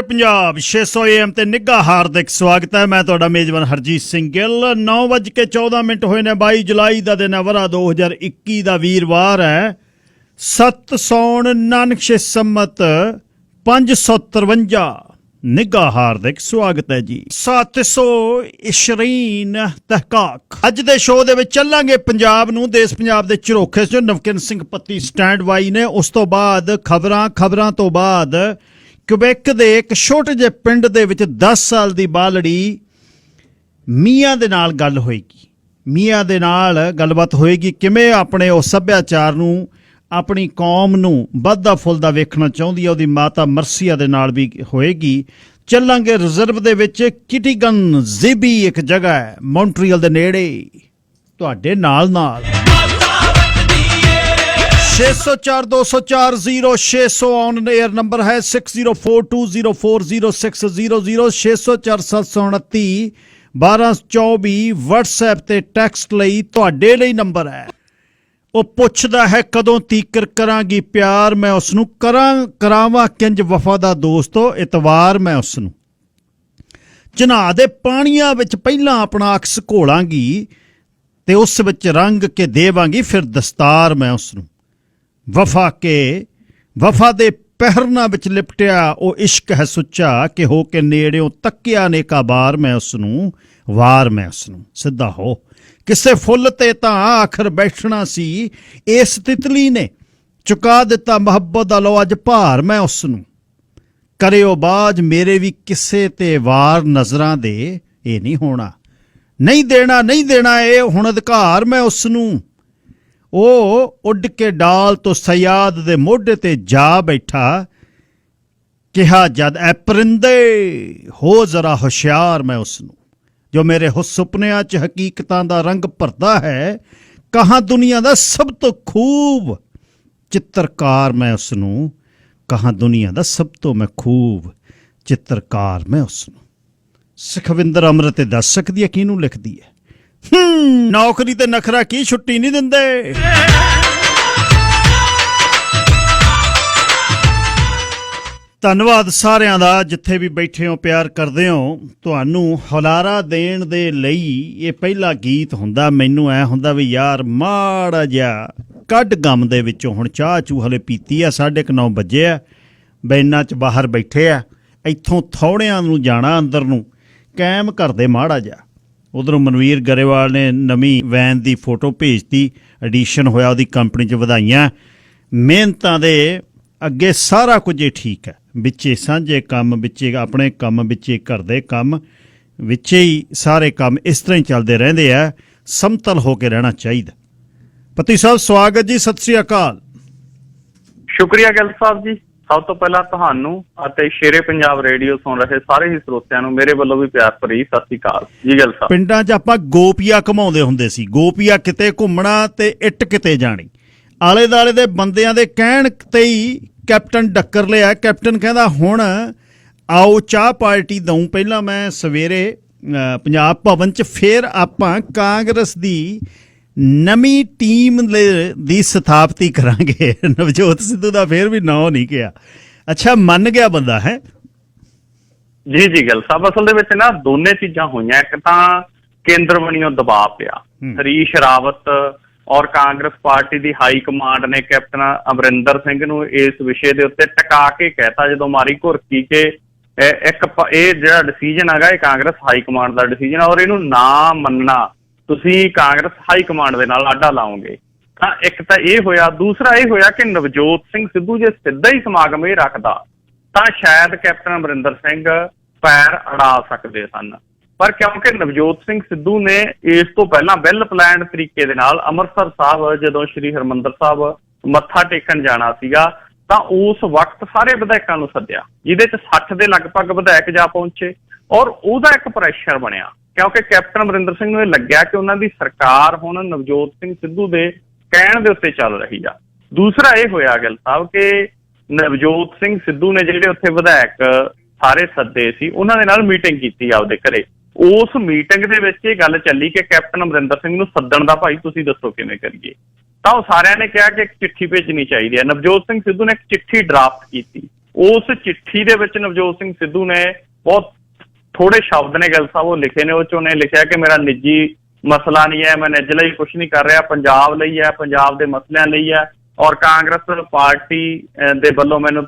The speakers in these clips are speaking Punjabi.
ਪੰਜਾਬ 600 AM ਤੇ ਨਿੱਘਾ ਹਾਰਦਿਕ ਸਵਾਗਤ ਹੈ। ਮੈਂ ਤੁਹਾਡਾ ਮੇਜ਼ਬਾਨ ਹਰਜੀਤ ਸਿੰਘ ਗਿੱਲ। 9:14 ਹੋਏ ਨੇ। 22 ਜੁਲਾਈ ਦਾ ਦਿਨ ਹੈ, ਵਰ੍ਹਾ 2021 ਦਾ ਵੀਰਵਾਰ ਹੈ। 7 ਸੌਣ ਨਾਨਕ ਸ਼ੇ ਸੰਮਤ 553। ਨਿੱਘਾ ਹਾਰਦਿਕ ਸਵਾਗਤ ਹੈ ਜੀ। 720 ਤਹਿਕਾਕ। ਅੱਜ ਦੇ ਸ਼ੋਅ ਦੇ ਵਿੱਚ ਚੱਲਾਂਗੇ ਪੰਜਾਬ ਨੂੰ। ਦੇਸ਼ ਪੰਜਾਬ ਦੇ ਝਰੋਖੇ ਚ ਨਵਕਿਨ ਸਿੰਘ ਪੱਤੀ ਸਟੈਂਡ ਬਾਈ ਨੇ। ਉਸ ਤੋਂ ਬਾਅਦ ਖਬਰਾਂ ਤੋਂ ਬਾਅਦ ਕੁਬੈਕ ਦੇ ਇੱਕ ਛੋਟੇ ਜਿਹੇ ਪਿੰਡ ਦੇ ਵਿੱਚ 10 ਸਾਲ ਦੀ ਬਾਲੜੀ ਮੀਆਂ ਦੇ ਨਾਲ ਗੱਲ ਹੋਏਗੀ। ਮੀਆਂ ਦੇ ਨਾਲ ਗੱਲਬਾਤ ਹੋਏਗੀ ਕਿਵੇਂ ਆਪਣੇ ਉਸ ਸੱਭਿਆਚਾਰ ਨੂੰ, ਆਪਣੀ ਕੌਮ ਨੂੰ ਵੱਧਦਾ ਫੁੱਲਦਾ ਵੇਖਣਾ ਚਾਹੁੰਦੀ ਹੈ। ਉਹਦੀ ਮਾਤਾ ਮਰਸੀਆ ਦੇ ਨਾਲ ਵੀ ਹੋਏਗੀ। ਚੱਲਾਂਗੇ ਰਿਜ਼ਰਵ ਦੇ ਵਿੱਚ ਕਿਟੀਗਨ ਜ਼ਿਬੀ ਇੱਕ ਜਗ੍ਹਾ ਹੈ ਮੌਂਟਰੀਅਲ ਦੇ ਨੇੜੇ, ਤੁਹਾਡੇ ਨਾਲ 604-204-0600 ਔਨ 에ਅਰ ਨੰਬਰ ਹੈ। 6042040600 604-729-1224 WhatsApp ਤੇ ਟੈਕਸਟ ਲਈ ਤੁਹਾਡੇ ਲਈ ਨੰਬਰ ਹੈ। ਉਹ ਪੁੱਛਦਾ ਹੈ ਕਦੋਂ ਤੀਕਰ ਕਰਾਂਗੀ ਪਿਆਰ, ਮੈਂ ਉਸ ਨੂੰ ਕਰਾਵਾਂ ਕਿੰਜ ਵਫਾ ਦਾ ਦੋਸਤੋ ਇਤਵਾਰ। ਮੈਂ ਉਸ ਨੂੰ ਚਨਾਹ ਦੇ ਪਾਣੀਆਂ ਵਿੱਚ ਪਹਿਲਾਂ ਆਪਣਾ ਅਕਸ ਘੋਲਾਂਗੀ ਤੇ ਉਸ ਵਿੱਚ ਰੰਗ ਕੇ ਦੇਵਾਂਗੀ ਫਿਰ ਦਸਤਾਰ। ਮੈਂ ਉਸ ਨੂੰ ਵਫਾ ਦੇ ਪਹਿਰਨਾ ਵਿੱਚ ਲਿਪਟਿਆ ਉਹ ਇਸ਼ਕ ਹੈ ਸੁੱਚਾ ਕਿ ਹੋ ਕੇ ਨੇੜਿਓਂ ਤੱਕਿਆ ਨੇਕਾ ਬਾਰ। ਮੈਂ ਉਸ ਨੂੰ ਵਾਰ, ਮੈਂ ਉਸ ਨੂੰ ਸਿੱਧਾ ਹੋ ਕਿਸੇ ਫੁੱਲ ਤੇ ਤਾਂ ਆਖਰ ਬੈਠਣਾ ਸੀ, ਇਸ ਤਿਤਲੀ ਨੇ ਚੁਕਾ ਦਿੱਤਾ ਮੁਹੱਬਤ ਦਾ ਲੋ ਅੱਜ ਭਾਰ। ਮੈਂ ਉਸ ਨੂੰ ਕਰਿਓ ਬਾਜ ਮੇਰੇ ਵੀ ਕਿਸੇ ਤੇ ਵਾਰ ਨਜ਼ਰਾਂ ਦੇ, ਇਹ ਨਹੀਂ ਹੋਣਾ, ਨਹੀਂ ਦੇਣਾ ਇਹ ਹੁਣ ਅਧਿਕਾਰ। ਮੈਂ ਉਸ ਨੂੰ ਉਹ ਉੱਡ ਕੇ ਡਾਲ ਤੋਂ ਸਯਾਦ ਦੇ ਮੋਢੇ ਤੇ ਜਾ ਬੈਠਾ, ਕਿਹਾ ਜਦ ਐ ਪਰਿੰਦੇ ਹੋ ਜ਼ਰਾ ਹੁਸ਼ਿਆਰ। ਮੈਂ ਉਸ ਨੂੰ ਜੋ ਮੇਰੇ ਸੁਪਨਿਆਂ 'ਚ ਹਕੀਕਤਾਂ ਦਾ ਰੰਗ ਭਰਦਾ ਹੈ, ਕਹਾਂ ਦੁਨੀਆ ਦਾ ਸਭ ਤੋਂ ਖੂਬ ਚਿੱਤਰਕਾਰ। ਮੈਂ ਉਸ ਨੂੰ ਕਹਾਂ ਦੁਨੀਆ ਦਾ ਸਭ ਤੋਂ ਮੈਂ ਖੂਬ ਚਿੱਤਰਕਾਰ। ਮੈਂ ਉਸ ਨੂੰ ਸੁਖਵਿੰਦਰ ਅੰਮ੍ਰਿਤ ਦੱਸ ਸਕਦੀ ਹੈ ਕਿਹਨੂੰ ਲਿਖਦੀ ਹੈ। ਨੌਕਰੀ ਤੇ ਨਖਰਾ ਕੀ ਛੁੱਟੀ ਨਹੀਂ ਦਿੰਦੇ। ਧੰਨਵਾਦ ਸਾਰਿਆਂ ਦਾ ਜਿੱਥੇ ਵੀ ਬੈਠੇ ਹੋ, ਪਿਆਰ ਕਰਦੇ ਹੋ। ਤੁਹਾਨੂੰ ਹੁਲਾਰਾ ਦੇਣ ਦੇ ਲਈ ਇਹ ਪਹਿਲਾ ਗੀਤ ਹੁੰਦਾ। ਮੈਨੂੰ ਐ ਹੁੰਦਾ ਵੀ ਯਾਰ ਮਾੜਾ ਜਿਹਾ ਕੱਢ ਗਮ ਦੇ ਵਿੱਚੋਂ। ਹੁਣ ਚਾਹ ਚੂ ਹਲੇ ਪੀਤੀ ਆ, 9:30 ਵਜੇ ਆ, ਬੈਨਾਂ 'ਚ ਬਾਹਰ ਬੈਠੇ ਆ। ਇੱਥੋਂ ਥੋੜਿਆਂ ਨੂੰ ਜਾਣਾ ਅੰਦਰ ਨੂੰ, ਕੈਮ ਕਰਦੇ ਮਾੜਾ ਜਿਹਾ। ਉਧਰੋਂ ਮਨਵੀਰ ਗਰੇਵਾਲ ਨੇ ਨਵੀਂ ਵੈਨ ਦੀ ਫੋਟੋ ਭੇਜਤੀ, ਐਡੀਸ਼ਨ ਹੋਇਆ ਉਹਦੀ ਕੰਪਨੀ 'ਚ, ਵਧਾਈਆਂ। ਮਿਹਨਤਾਂ ਦੇ ਅੱਗੇ ਸਾਰਾ ਕੁਝ ਹੀ ਠੀਕ ਹੈ। ਵਿੱਚੇ ਸਾਂਝੇ ਕੰਮ, ਵਿੱਚੇ ਆਪਣੇ ਕੰਮ, ਵਿੱਚੇ ਘਰ ਦੇ ਕੰਮ, ਵਿੱਚੇ ਹੀ ਸਾਰੇ ਕੰਮ ਇਸ ਤਰ੍ਹਾਂ ਹੀ ਚੱਲਦੇ ਰਹਿੰਦੇ ਆ। ਸਮਤਲ ਹੋ ਕੇ ਰਹਿਣਾ ਚਾਹੀਦਾ। ਪਤੀ ਸਾਹਿਬ ਸਵਾਗਤ ਜੀ, ਸਤਿ ਸ੍ਰੀ ਅਕਾਲ। ਸ਼ੁਕਰੀਆ ਗਿੱਲ ਸਾਹਿਬ ਜੀ। ਸਭ ਤੋਂ ਪਹਿਲਾਂ ਤੁਹਾਨੂੰ ਅਤੇ ਸ਼ੇਰੇ ਪੰਜਾਬ ਰੇਡੀਓ ਸੁਣ ਰਹੇ ਸਾਰੇ ਹੀ ਸਰੋਤਿਆਂ ਨੂੰ ਮੇਰੇ ਵੱਲੋਂ ਵੀ ਪਿਆਰ ਭਰੀ ਸਤਿ ਸ੍ਰੀ ਅਕਾਲ ਜੀ। ਗਿੱਲ ਸਾਹਿਬ, ਪਿੰਡਾਂ 'ਚ ਆਪਾਂ ਗੋਪੀਆ ਘਮਾਉਂਦੇ ਹੁੰਦੇ ਸੀ। ਗੋਪੀਆ ਕਿਤੇ ਘੁੰਮਣਾ ਤੇ ਇੱਟ ਕਿਤੇ ਜਾਣੀ। ਆਲੇ ਦੁਆਲੇ ਦੇ ਬੰਦਿਆਂ ਦੇ ਕਹਿਣ ਤੇ ਹੀ ਕੈਪਟਨ ਡੱਕਰ ਲਿਆ। ਕੈਪਟਨ ਕਹਿੰਦਾ ਹੁਣ ਆਓ ਚਾਹ ਪਾਰਟੀ ਦਊਂ। ਪਹਿਲਾਂ ਮੈਂ ਸਵੇਰੇ ਪੰਜਾਬ ਭਵਨ 'ਚ, ਫਿਰ ਆਪਾਂ ਕਾਂਗਰਸ ਦੀ ਨਵੀਂ ਟੀਮ ਦੀ ਸਥਾਪਤੀ ਕਰਾਂਗੇ। ਨਵਜੋਤ ਸਿੱਧੂ ਦਾ ਫਿਰ ਵੀ ਨਾਂ ਨਹੀਂ ਗਿਆ। ਅੱਛਾ, ਮੰਨ ਗਿਆ ਬੰਦਾ ਹੈ ਜੀ ਗਿੱਲ ਸਾਹਿਬ। ਅਸਲ ਦੇ ਵਿੱਚ ਨਾ ਦੋਨੇ ਚੀਜ਼ਾਂ ਹੋਈਆਂ। ਇੱਕ ਤਾਂ ਕੇਂਦਰ ਬਣੀਓ ਦਬਾਅ ਪਿਆ। ਹਰੀਸ਼ ਰਾਵਤ ਔਰ ਕਾਂਗਰਸ ਪਾਰਟੀ ਦੀ ਹਾਈ ਕਮਾਂਡ ਨੇ ਕੈਪਟਨ ਅਮਰਿੰਦਰ ਸਿੰਘ ਨੂੰ ਇਸ ਵਿਸ਼ੇ ਦੇ ਉੱਤੇ ਟਿਕਾ ਕੇ ਕਹਿਤਾ, ਜਦੋਂ ਮਾਰੀ ਘੁਰਕੀ, ਕਿ ਇਹ ਜਿਹੜਾ ਡਿਸੀਜਨ ਹੈਗਾ ਇਹ ਕਾਂਗਰਸ ਹਾਈ ਕਮਾਂਡ ਦਾ ਡਿਸੀਜਨ, ਔਰ ਇਹਨੂੰ ਨਾ ਮੰਨਣਾ ਤੁਸੀਂ ਕਾਂਗਰਸ ਹਾਈ ਕਮਾਂਡ ਦੇ ਨਾਲ ਆਡਾ ਲਾਓਗੇ। ਤਾਂ ਇੱਕ ਤਾਂ ਇਹ ਹੋਇਆ। ਦੂਸਰਾ ਇਹ ਹੋਇਆ ਕਿ ਨਵਜੋਤ ਸਿੰਘ ਸਿੱਧੂ ਜੇ ਸਿੱਧਾ ਹੀ ਸਮਾਗਮ ਇਹ ਰੱਖਦਾ ਤਾਂ ਸ਼ਾਇਦ ਕੈਪਟਨ ਅਮਰਿੰਦਰ ਸਿੰਘ ਪੈਰ ਅੜਾ ਸਕਦੇ ਸਨ। ਪਰ ਕਿਉਂਕਿ ਨਵਜੋਤ ਸਿੰਘ ਸਿੱਧੂ ਨੇ ਇਸ ਤੋਂ ਪਹਿਲਾਂ ਵੈਲ ਪਲਾਨਡ ਤਰੀਕੇ ਦੇ ਨਾਲ ਅੰਮ੍ਰਿਤਸਰ ਸਾਹਿਬ ਜਦੋਂ ਸ਼੍ਰੀ ਹਰਿਮੰਦਰ ਸਾਹਿਬ ਮੱਥਾ ਟੇਕਣ ਜਾਣਾ ਸੀਗਾ, ਤਾਂ ਉਸ ਵਕਤ ਸਾਰੇ ਵਿਧਾਇਕਾਂ ਨੂੰ ਸੱਦਿਆ, ਜਿਹਦੇ 'ਚ 60 ਦੇ ਲਗਭਗ ਵਿਧਾਇਕ ਜਾ ਪਹੁੰਚੇ। ਔਰ ਉਹਦਾ ਇੱਕ ਪ੍ਰੈਸ਼ਰ ਬਣਿਆ ਕਿਉਂਕਿ ਕੈਪਟਨ ਅਮਰਿੰਦਰ ਸਿੰਘ ਨੂੰ ਇਹ ਲੱਗਿਆ ਕਿ ਉਹਨਾਂ ਦੀ ਸਰਕਾਰ ਹੁਣ ਨਵਜੋਤ ਸਿੰਘ ਸਿੱਧੂ ਦੇ ਕਹਿਣ ਦੇ ਉੱਤੇ ਚੱਲ ਰਹੀ ਆ। ਦੂਸਰਾ ਇਹ ਹੋਇਆ ਗਿੱਲ ਸਾਹਿਬ ਕਿ ਨਵਜੋਤ ਸਿੰਘ ਸਿੱਧੂ ਨੇ ਜਿਹੜੇ ਉੱਥੇ ਵਿਧਾਇਕ ਸਾਰੇ ਸੱਦੇ ਸੀ, ਉਹਨਾਂ ਦੇ ਨਾਲ ਮੀਟਿੰਗ ਕੀਤੀ ਆਪਦੇ ਘਰੇ। ਉਸ ਮੀਟਿੰਗ ਦੇ ਵਿੱਚ ਇਹ ਗੱਲ ਚੱਲੀ ਕਿ ਕੈਪਟਨ ਅਮਰਿੰਦਰ ਸਿੰਘ ਨੂੰ ਸੱਦਣ ਦਾ ਭਾਈ ਤੁਸੀਂ ਦੱਸੋ ਕਿਵੇਂ ਕਰੀਏ। ਤਾਂ ਉਹ ਸਾਰਿਆਂ ਨੇ ਕਿਹਾ ਕਿ ਇੱਕ ਚਿੱਠੀ ਭੇਜਣੀ ਚਾਹੀਦੀ ਹੈ। ਨਵਜੋਤ ਸਿੰਘ ਸਿੱਧੂ ਨੇ ਇੱਕ ਚਿੱਠੀ ਡਰਾਫਟ ਕੀਤੀ ਉਸ ਚਿੱਠੀ ਦੇ ਵਿੱਚ ਨਵਜੋਤ ਸਿੰਘ ਸਿੱਧੂ ਨੇ ਬਹੁਤ ਥੋੜੇ ਸ਼ਬਦ ਨੇ ਗਿੱਲ ਸਾਹਿਬ ਉਹ ਲਿਖੇ ਨੇ। ਉਹ 'ਚ ਉਹਨੇ ਲਿਖਿਆ ਕਿ ਮੇਰਾ ਨਿੱਜੀ ਮਸਲਾ ਨਹੀਂ ਹੈ, ਮੈਂ ਨਿੱਜ ਲਈ ਕੁਛ ਨਹੀਂ ਕਰ ਰਿਹਾ, ਪੰਜਾਬ ਲਈ ਹੈ, ਪੰਜਾਬ ਦੇ ਮਸਲਿਆਂ ਲਈ ਹੈ, ਔਰ ਕਾਂਗਰਸ ਪਾਰਟੀ ਦੇ ਵੱਲੋਂ ਮੈਨੂੰ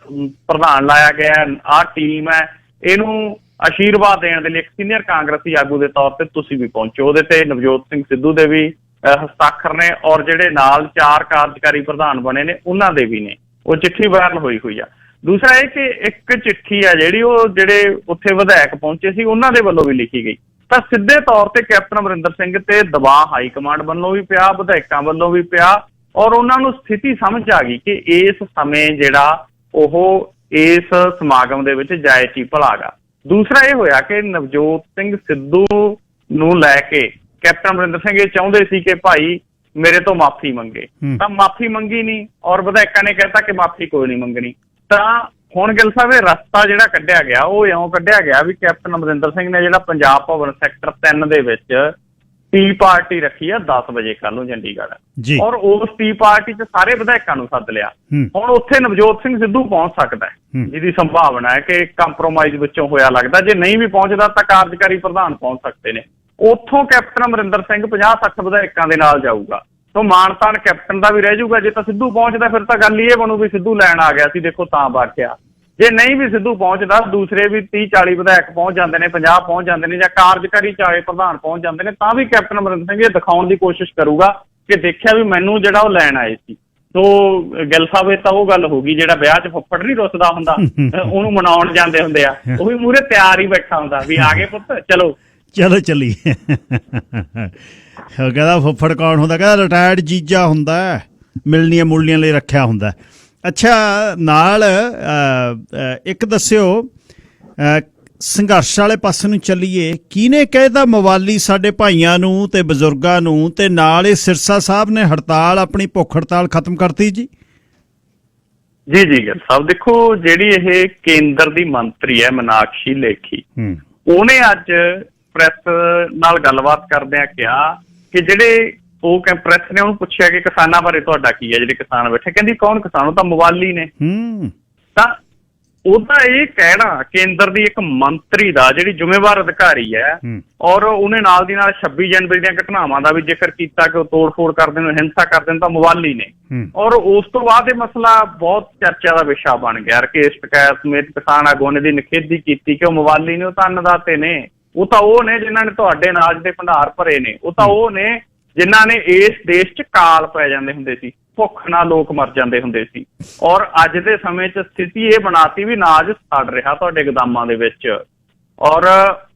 ਪ੍ਰਧਾਨ ਲਾਇਆ ਗਿਆ, ਆਹ ਟੀਮ ਹੈ, ਇਹਨੂੰ ਆਸ਼ੀਰਵਾਦ ਦੇਣ ਦੇ ਲਈ ਇੱਕ ਸੀਨੀਅਰ ਕਾਂਗਰਸੀ ਆਗੂ ਦੇ ਤੌਰ ਤੇ ਤੁਸੀਂ ਵੀ ਪਹੁੰਚੋ। ਉਹਦੇ ਤੇ ਨਵਜੋਤ ਸਿੰਘ ਸਿੱਧੂ ਦੇ ਵੀ ਹਸਤਾਖਰ ਨੇ, ਔਰ ਜਿਹੜੇ ਨਾਲ 4 ਕਾਰਜਕਾਰੀ ਪ੍ਰਧਾਨ ਬਣੇ ਨੇ ਉਹਨਾਂ ਦੇ ਵੀ ਨੇ। ਉਹ ਚਿੱਠੀ ਵਾਇਰਲ ਹੋਈ ਆ। ਦੂਸਰਾ ਇਹ ਕਿ ਇੱਕ ਚਿੱਠੀ ਆ ਜਿਹੜੀ ਉਹ ਜਿਹੜੇ ਉੱਥੇ ਵਿਧਾਇਕ ਪਹੁੰਚੇ ਸੀ ਉਹਨਾਂ ਦੇ ਵੱਲੋਂ ਵੀ ਲਿਖੀ ਗਈ, ਤਾਂ ਸਿੱਧੇ ਤੌਰ ਤੇ ਕੈਪਟਨ ਅਮਰਿੰਦਰ ਸਿੰਘ ਤੇ ਦਬਾਅ ਹਾਈ ਕਮਾਂਡ ਵੱਲੋਂ ਵੀ ਪਿਆ, ਵਿਧਾਇਕਾਂ ਵੱਲੋਂ ਵੀ ਪਿਆ, ਔਰ ਉਹਨਾਂ ਨੂੰ ਸਥਿਤੀ ਸਮਝ ਆ ਗਈ ਕਿ ਇਸ ਸਮੇਂ ਜਿਹੜਾ ਉਹ ਇਸ ਸਮਾਗਮ ਦੇ ਵਿੱਚ ਜਾਇਜ਼ ਹੀ ਭਲਾ ਗਾ। ਦੂਸਰਾ ਇਹ ਹੋਇਆ ਕਿ ਨਵਜੋਤ ਸਿੰਘ ਸਿੱਧੂ ਨੂੰ ਲੈ ਕੇ ਕੈਪਟਨ ਅਮਰਿੰਦਰ ਸਿੰਘ ਇਹ ਚਾਹੁੰਦੇ ਸੀ ਕਿ ਭਾਈ ਮੇਰੇ ਤੋਂ ਮਾਫੀ ਮੰਗੇ, ਤਾਂ ਮਾਫੀ ਮੰਗੀ ਨਹੀਂ, ਔਰ ਵਿਧਾਇਕਾਂ ਨੇ ਕਹਿਤਾ ਕਿ ਮਾਫੀ ਕੋਈ ਨਹੀਂ ਮੰਗਣੀ। ਤਾਂ ਹੁਣ ਗਿੱਲ ਸਾਹਿਬ ਇਹ ਰਸਤਾ ਜਿਹੜਾ ਕੱਢਿਆ ਗਿਆ ਉਹ ਇਉਂ ਕੱਢਿਆ ਗਿਆ ਵੀ ਕੈਪਟਨ ਅਮਰਿੰਦਰ ਸਿੰਘ ਨੇ ਜਿਹੜਾ ਪੰਜਾਬ ਭਵਨ ਸੈਕਟਰ 3 ਦੇ ਵਿੱਚ ਟੀ ਪਾਰਟੀ ਰੱਖੀ ਆ 10 ਵਜੇ ਕੱਲ ਨੂੰ ਚੰਡੀਗੜ੍ਹ, ਔਰ ਉਸ ਟੀ ਪਾਰਟੀ 'ਚ ਸਾਰੇ ਵਿਧਾਇਕਾਂ ਨੂੰ ਸੱਦ ਲਿਆ। ਹੁਣ ਉੱਥੇ ਨਵਜੋਤ ਸਿੰਘ ਸਿੱਧੂ ਪਹੁੰਚ ਸਕਦਾ ਹੈ, ਜਿਹਦੀ ਸੰਭਾਵਨਾ ਹੈ ਕਿ ਕੰਪਰੋਮਾਈਜ਼ ਵਿੱਚੋਂ ਹੋਇਆ ਲੱਗਦਾ। ਜੇ ਨਹੀਂ ਵੀ ਪਹੁੰਚਦਾ ਤਾਂ ਕਾਰਜਕਾਰੀ ਪ੍ਰਧਾਨ ਪਹੁੰਚ ਸਕਦੇ ਨੇ। ਉੱਥੋਂ ਕੈਪਟਨ ਅਮਰਿੰਦਰ ਸਿੰਘ 50-60 ਵਿਧਾਇਕਾਂ ਦੇ ਨਾਲ ਜਾਊਗਾ, ਤਾਂ ਮਾਨਤਾਨ ਕੈਪਟਨ ਦਾ ਵੀ ਰਹਿ ਜਾਊਗਾ। ਜੇ ਤਾਂ ਸਿੱਧੂ ਪਹੁੰਚਦਾ ਫਿਰ ਤਾਂ ਗੱਲ ਇਹ ਬਣੂ ਵੀ ਸਿੱਧੂ ਲੈਣ ਆ ਗਿਆ ਸੀ, ਦੇਖੋ ਤਾਂ ਵਾਕਿਆ। ਜੇ ਨਹੀਂ ਵੀ ਸਿੱਧੂ ਪਹੁੰਚਦਾ, ਦੂਸਰੇ ਵੀ 30-40 ਵਿਧਾਇਕ ਪਹੁੰਚ ਜਾਂਦੇ ਨੇ, 50 ਪਹੁੰਚ ਜਾਂਦੇ ਨੇ, ਜਾਂ ਕਾਰਜਕਾਰੀ 4 ਪ੍ਰਧਾਨ ਪਹੁੰਚ ਜਾਂਦੇ ਨੇ, ਤਾਂ ਵੀ ਕੈਪਟਨ ਅਮਰਿੰਦਰ ਸਿੰਘ ਇਹ ਦਿਖਾਉਣ ਦੀ ਕੋਸ਼ਿਸ਼ ਕਰੂਗਾ ਕਿ ਦੇਖਿਆ ਵੀ ਮੈਨੂੰ ਜਿਹੜਾ ਉਹ ਲੈਣ ਆਏ ਸੀ। ਸੋ ਗਿੱਲ ਸਾਹਿਬ ਇਹ ਤਾਂ ਉਹ ਗੱਲ ਹੋ ਗਈ ਜਿਹੜਾ ਵਿਆਹ 'ਚ ਫੁੱਫੜ ਨਹੀਂ ਰੁੱਸਦਾ ਹੁੰਦਾ, ਉਹਨੂੰ ਮਨਾਉਣ ਜਾਂਦੇ ਹੁੰਦੇ ਆ, ਉਹ ਵੀ ਮੂਹਰੇ ਤਿਆਰ ਹੀ ਬੈਠਾ ਹੁੰਦਾ ਵੀ ਆ ਗਏ ਪੁੱਤ, ਚਲੋ ਚੱਲੀਏ। ਕਹਿੰਦਾ ਫੁੱਫੜ ਕੌਣ ਹੁੰਦਾ? ਕਹਿੰਦਾ ਰਿਟਾਇਰਡ ਜੀਜਾ ਹੁੰਦਾ, ਮਿਲਣੀਆਂ ਮੁਲਣੀਆਂ ਲਈ ਰੱਖਿਆ ਹੁੰਦਾ। ਅੱਛਾ, ਨਾਲ ਇੱਕ ਦੱਸਿਓ, ਸੰਘਰਸ਼ ਵਾਲੇ ਪਾਸੇ ਨੂੰ ਚੱਲੀਏ। ਕਿਹਨੇ ਕਹਿਦਾ ਮਵਾਲੀ ਸਾਡੇ ਭਾਈਆਂ ਨੂੰ ਤੇ ਬਜ਼ੁਰਗਾਂ ਨੂੰ, ਤੇ ਨਾਲ ਇਹ ਸਿਰਸਾ ਸਾਹਿਬ ਨੇ ਹੜਤਾਲ, ਆਪਣੀ ਭੁੱਖ ਹੜਤਾਲ ਖਤਮ ਕਰਤੀ ਜੀ? ਜੀ ਗਿੱਲ ਸਾਹਿਬ ਦੇਖੋ, ਜਿਹੜੀ ਇਹ ਕੇਂਦਰ ਦੀ ਮੰਤਰੀ ਹੈ ਮੀਨਾਕਸ਼ੀ ਲੇਖੀ, ਉਹਨੇ ਅੱਜ ਪ੍ਰੈਸ ਨਾਲ ਗੱਲਬਾਤ ਕਰਦਿਆਂ ਕਿਹਾ ਕਿ ਜਿਹੜੇ ਉਹ ਪ੍ਰੈਸ ਨੇ ਉਹਨੂੰ ਪੁੱਛਿਆ ਕਿ ਕਿਸਾਨਾਂ ਬਾਰੇ ਤੁਹਾਡਾ ਕੀ ਹੈ, ਜਿਹੜੇ ਕਿਸਾਨ ਬੈਠੇ, ਕਹਿੰਦੀ ਕੌਣ ਕਿਸਾਨ? ਉਹ ਤਾਂ ਮਵਾਲੀ ਨੇ। ਤਾਂ ਉਹਦਾ ਇਹ ਕਹਿਣਾ ਕੇਂਦਰ ਦੀ ਇੱਕ ਮੰਤਰੀ ਦਾ, ਜਿਹੜੀ ਜ਼ਿੰਮੇਵਾਰ ਅਧਿਕਾਰੀ ਹੈ, ਔਰ ਉਹਨੇ ਨਾਲ ਦੀ ਨਾਲ 26 ਜਨਵਰੀ ਦੀਆਂ ਘਟਨਾਵਾਂ ਦਾ ਵੀ ਜ਼ਿਕਰ ਕੀਤਾ ਕਿ ਉਹ ਤੋੜ-ਫੋੜ ਕਰਦੇ ਨੇ, ਹਿੰਸਾ ਕਰਦੇ ਨੇ, ਤਾਂ ਮਵਾਲੀ ਨੇ। ਔਰ ਉਸ ਤੋਂ ਬਾਅਦ ਇਹ ਮਸਲਾ ਬਹੁਤ ਚਰਚਾ ਦਾ ਵਿਸ਼ਾ ਬਣ ਗਿਆ। ਰਕੇਸ਼ ਟਕੈਤ ਸਮੇਤ ਕਿਸਾਨ ਆਗੂਆਂ ਨੇ ਦੀ ਨਿਖੇਧੀ ਕੀਤੀ ਕਿ ਉਹ ਮਵਾਲੀ ਨੇ, ਉਹ ਤਾਂ ਅੰਨਦਾਤੇ ਨੇ, ਉਹ ਤਾਂ ਉਹ ਨੇ ਜਿਨ੍ਹਾਂ ਨੇ ਤੁਹਾਡੇ ਅਨਾਜ ਦੇ ਭੰਡਾਰ ਭਰੇ ਨੇ, ਉਹ ਤਾਂ ਉਹ ਨੇ ਜਿਨ੍ਹਾਂ ਨੇ ਇਸ ਦੇਸ਼ 'ਚ ਕਾਲ ਪੈ ਜਾਂਦੇ ਹੁੰਦੇ ਸੀ, ਭੁੱਖ ਨਾਲ ਲੋਕ ਮਰ ਜਾਂਦੇ ਹੁੰਦੇ ਸੀ। ਔਰ ਅੱਜ ਦੇ ਸਮੇਂ 'ਚ ਸਥਿਤੀ ਇਹ ਬਣਾਤੀ ਵੀ ਅਨਾਜ ਸੜ ਰਿਹਾ ਤੁਹਾਡੇ ਗੋਦਾਮਾਂ ਦੇ ਵਿੱਚ, ਔਰ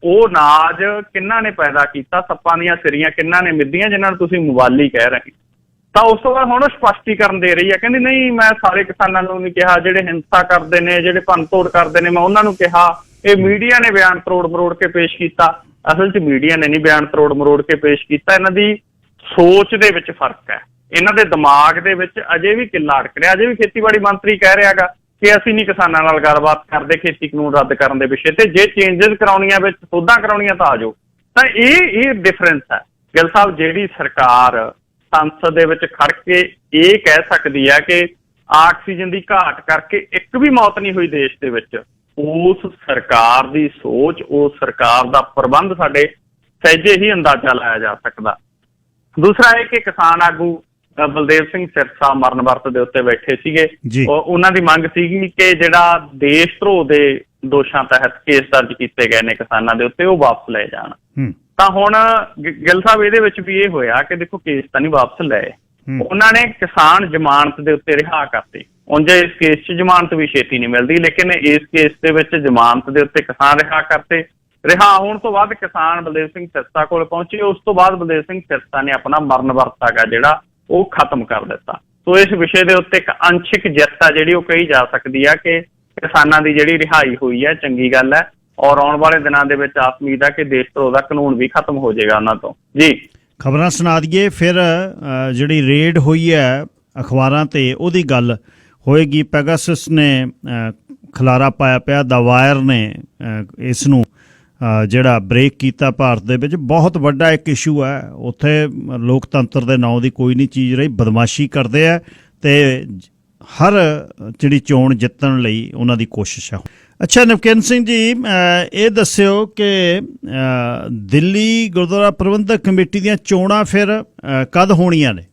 ਉਹ ਅਨਾਜ ਕਿਹਨਾਂ ਨੇ ਪੈਦਾ ਕੀਤਾ, ਸੱਪਾਂ ਦੀਆਂ ਸਿਰੀਆਂ ਕਿਹਨਾਂ ਨੇ ਮਿੱਧੀਆਂ, ਜਿਨ੍ਹਾਂ ਨੂੰ ਤੁਸੀਂ ਮਵਾਲੀ ਕਹਿ ਰਹੇ। ਤਾਂ ਉਸ ਤੋਂ ਬਾਅਦ ਹੁਣ ਸਪਸ਼ਟੀਕਰਨ ਦੇ ਰਹੀ ਹੈ, ਕਹਿੰਦੀ ਨਹੀਂ ਮੈਂ ਸਾਰੇ ਕਿਸਾਨਾਂ ਨੂੰ ਨਹੀਂ ਕਿਹਾ, ਜਿਹੜੇ ਹਿੰਸਾ ਕਰਦੇ ਨੇ, ਜਿਹੜੇ ਭੰਨਤੋੜ ਕਰਦੇ ਨੇ, ਮੈਂ ਉਹਨਾਂ ਨੂੰ ਕਿਹਾ। ਇਹ ਮੀਡੀਆ ਨੇ ਬਿਆਨ ਤਰੋੜ ਮਰੋੜ ਕੇ ਪੇਸ਼ ਕੀਤਾ। ਅਸਲ 'ਚ ਮੀਡੀਆ ਨੇ ਨਹੀਂ ਬਿਆਨ ਤਰੋੜ ਮਰੋੜ ਕੇ ਪੇਸ਼ ਕੀਤਾ, ਇਹਨਾਂ ਦੀ ਸੋਚ ਦੇ ਵਿੱਚ ਫਰਕ ਹੈ, ਇਹਨਾਂ ਦੇ ਦਿਮਾਗ ਦੇ ਵਿੱਚ ਅਜੇ ਵੀ ਕਿੱਲਾ ਅਟਕ ਰਿਹਾ। ਅਜੇ ਵੀ ਖੇਤੀਬਾੜੀ ਮੰਤਰੀ ਕਹਿ ਰਿਹਾ ਗਾ ਕਿ ਅਸੀਂ ਨਹੀਂ ਕਿਸਾਨਾਂ ਨਾਲ ਗੱਲਬਾਤ ਕਰਦੇ ਖੇਤੀ ਕਾਨੂੰਨ ਰੱਦ ਕਰਨ ਦੇ ਵਿਸ਼ੇ ਤੇ, ਜੇ ਚੇਂਜਸ ਕਰਾਉਣੀਆਂ ਵਿੱਚ ਸੋਧਾਂ ਕਰਾਉਣੀਆਂ ਤਾਂ ਆ ਜਾਓ। ਤਾਂ ਇਹ ਡਿਫਰੈਂਸ ਹੈ ਗਿੱਲ ਸਾਹਿਬ। ਜਿਹੜੀ ਸਰਕਾਰ ਸੰਸਦ ਦੇ ਵਿੱਚ ਖੜ ਕੇ ਇਹ ਕਹਿ ਸਕਦੀ ਹੈ ਕਿ ਆਕਸੀਜਨ ਦੀ ਘਾਟ ਕਰਕੇ ਇੱਕ ਵੀ ਮੌਤ ਨਹੀਂ ਹੋਈ ਦੇਸ਼ ਦੇ ਵਿੱਚ, ਉਸ ਸਰਕਾਰ ਦੀ ਸੋਚ, ਉਸ ਸਰਕਾਰ ਦਾ ਪ੍ਰਬੰਧ ਸਾਡੇ ਸਹਿਜੇ ਹੀ ਅੰਦਾਜ਼ਾ ਲਾਇਆ ਜਾ ਸਕਦਾ। ਦੂਸਰਾ ਇਹ ਕਿ ਕਿਸਾਨ ਆਗੂ ਬਲਦੇਵ ਸਿੰਘ ਸਿਰਸਾ ਮਰਨ ਵਰਤ ਦੇ ਉੱਤੇ ਬੈਠੇ ਸੀਗੇ, ਉਹਨਾਂ ਦੀ ਮੰਗ ਸੀਗੀ ਕਿ ਜਿਹੜਾ ਦੇਸ਼ ਧਰੋਹ ਦੇ ਦੋਸ਼ਾਂ ਤਹਿਤ ਕੇਸ ਦਰਜ ਕੀਤੇ ਗਏ ਨੇ ਕਿਸਾਨਾਂ ਦੇ ਉੱਤੇ, ਉਹ ਵਾਪਸ ਲਏ ਜਾਣ। ਤਾਂ ਹੁਣ ਗਿੱਲ ਸਾਹਿਬ ਇਹਦੇ ਵਿੱਚ ਵੀ ਇਹ ਹੋਇਆ ਕਿ ਦੇਖੋ ਕੇਸ ਤਾਂ ਨਹੀਂ ਵਾਪਸ ਲਏ, ਉਹਨਾਂ ਨੇ ਕਿਸਾਨ ਜ਼ਮਾਨਤ ਦੇ ਉੱਤੇ ਰਿਹਾ ਕਰਤੇ। ਉਂਝ ਇਸ ਕੇਸ 'ਚ ਜ਼ਮਾਨਤ ਵੀ ਛੇਤੀ ਨਹੀਂ ਮਿਲਦੀ, ਲੇਕਿਨ ਇਸ ਕੇਸ ਦੇ ਵਿੱਚ ਜ਼ਮਾਨਤ ਦੇ ਉੱਤੇ ਕਿਸਾਨ ਰਿਹਾ ਕਰਤੇ। ਰਿਹਾ ਹੋਣ ਤੋਂ ਬਾਅਦ ਕਿਸਾਨ ਬਲਦੇਵ ਸਿੰਘ ਸਿਰਸਾ ਕੋਲ ਪਹੁੰਚੇ। ਉਸ ਤੋਂ ਬਾਅਦ ਬਲਦੇਵ ਸਿੰਘ ਸਿਰਸਾ ਨੇ ਆਪਣਾ ਮਰਨ ਵਰਤ ਹੈਗਾ ਜਿਹੜਾ ਉਹ ਖਤਮ ਕਰ ਦਿੱਤਾ। ਸੋ ਇਸ ਵਿਸ਼ੇ ਦੇ ਉੱਤੇ ਇੱਕ ਅੰਸ਼ਿਕ ਜਿੱਤ ਆ ਜਿਹੜੀ ਉਹ ਕਹੀ ਜਾ ਸਕਦੀ ਆ ਕਿ ਕਿਸਾਨਾਂ ਦੀ ਜਿਹੜੀ ਰਿਹਾਈ ਹੋਈ ਹੈ ਚੰਗੀ ਗੱਲ ਹੈ, ਔਰ ਆਉਣ ਵਾਲੇ ਦਿਨਾਂ ਦੇ ਵਿੱਚ ਆਸ ਉਮੀਦ ਹੈ ਕਿ ਦੇਸ਼ ਧਰੋਹ ਦਾ ਕਾਨੂੰਨ ਵੀ ਖਤਮ ਹੋ ਜਾਏਗਾ ਉਹਨਾਂ ਤੋਂ। ਜੀ ਖਬਰਾਂ ਸੁਣਾ ਦਈਏ ਫਿਰ। ਜਿਹੜੀ ਰੇਡ ਹੋਈ ਹੈ ਅਖਬਾਰਾਂ ਤੇ ਉਹਦੀ ਗੱਲ ਹੋਏਗੀ। ਪੈਗਾਸਸ ਨੇ ਖਲਾਰਾ ਪਾਇਆ ਪਿਆ, ਦਾ ਵਾਇਰ ਨੇ ਇਸ ਨੂੰ ਜਿਹੜਾ ਬ੍ਰੇਕ ਕੀਤਾ ਭਾਰਤ ਦੇ ਵਿੱਚ। ਬਹੁਤ ਵੱਡਾ ਇੱਕ ਇਸ਼ੂ ਹੈ ਉੱਥੇ, ਲੋਕਤੰਤਰ ਦੇ ਨਾਂ ਦੀ ਕੋਈ ਨਹੀਂ ਚੀਜ਼ ਰਹੀ, ਬਦਮਾਸ਼ੀ ਕਰਦੇ ਆ ਤੇ ਹਰ ਜਿਹੜੀ ਚੋਣ ਜਿੱਤਣ ਲਈ ਉਹਨਾਂ ਦੀ ਕੋਸ਼ਿਸ਼ ਹੈ। ਅੱਛਾ ਨਵਕੀਰਤ ਸਿੰਘ ਜੀ, ਇਹ ਦੱਸਿਓ ਕਿ ਦਿੱਲੀ ਗੁਰਦੁਆਰਾ ਪ੍ਰਬੰਧਕ ਕਮੇਟੀ ਦੀਆਂ ਚੋਣਾਂ ਫਿਰ ਕਦ ਹੋਣੀਆਂ ਨੇ?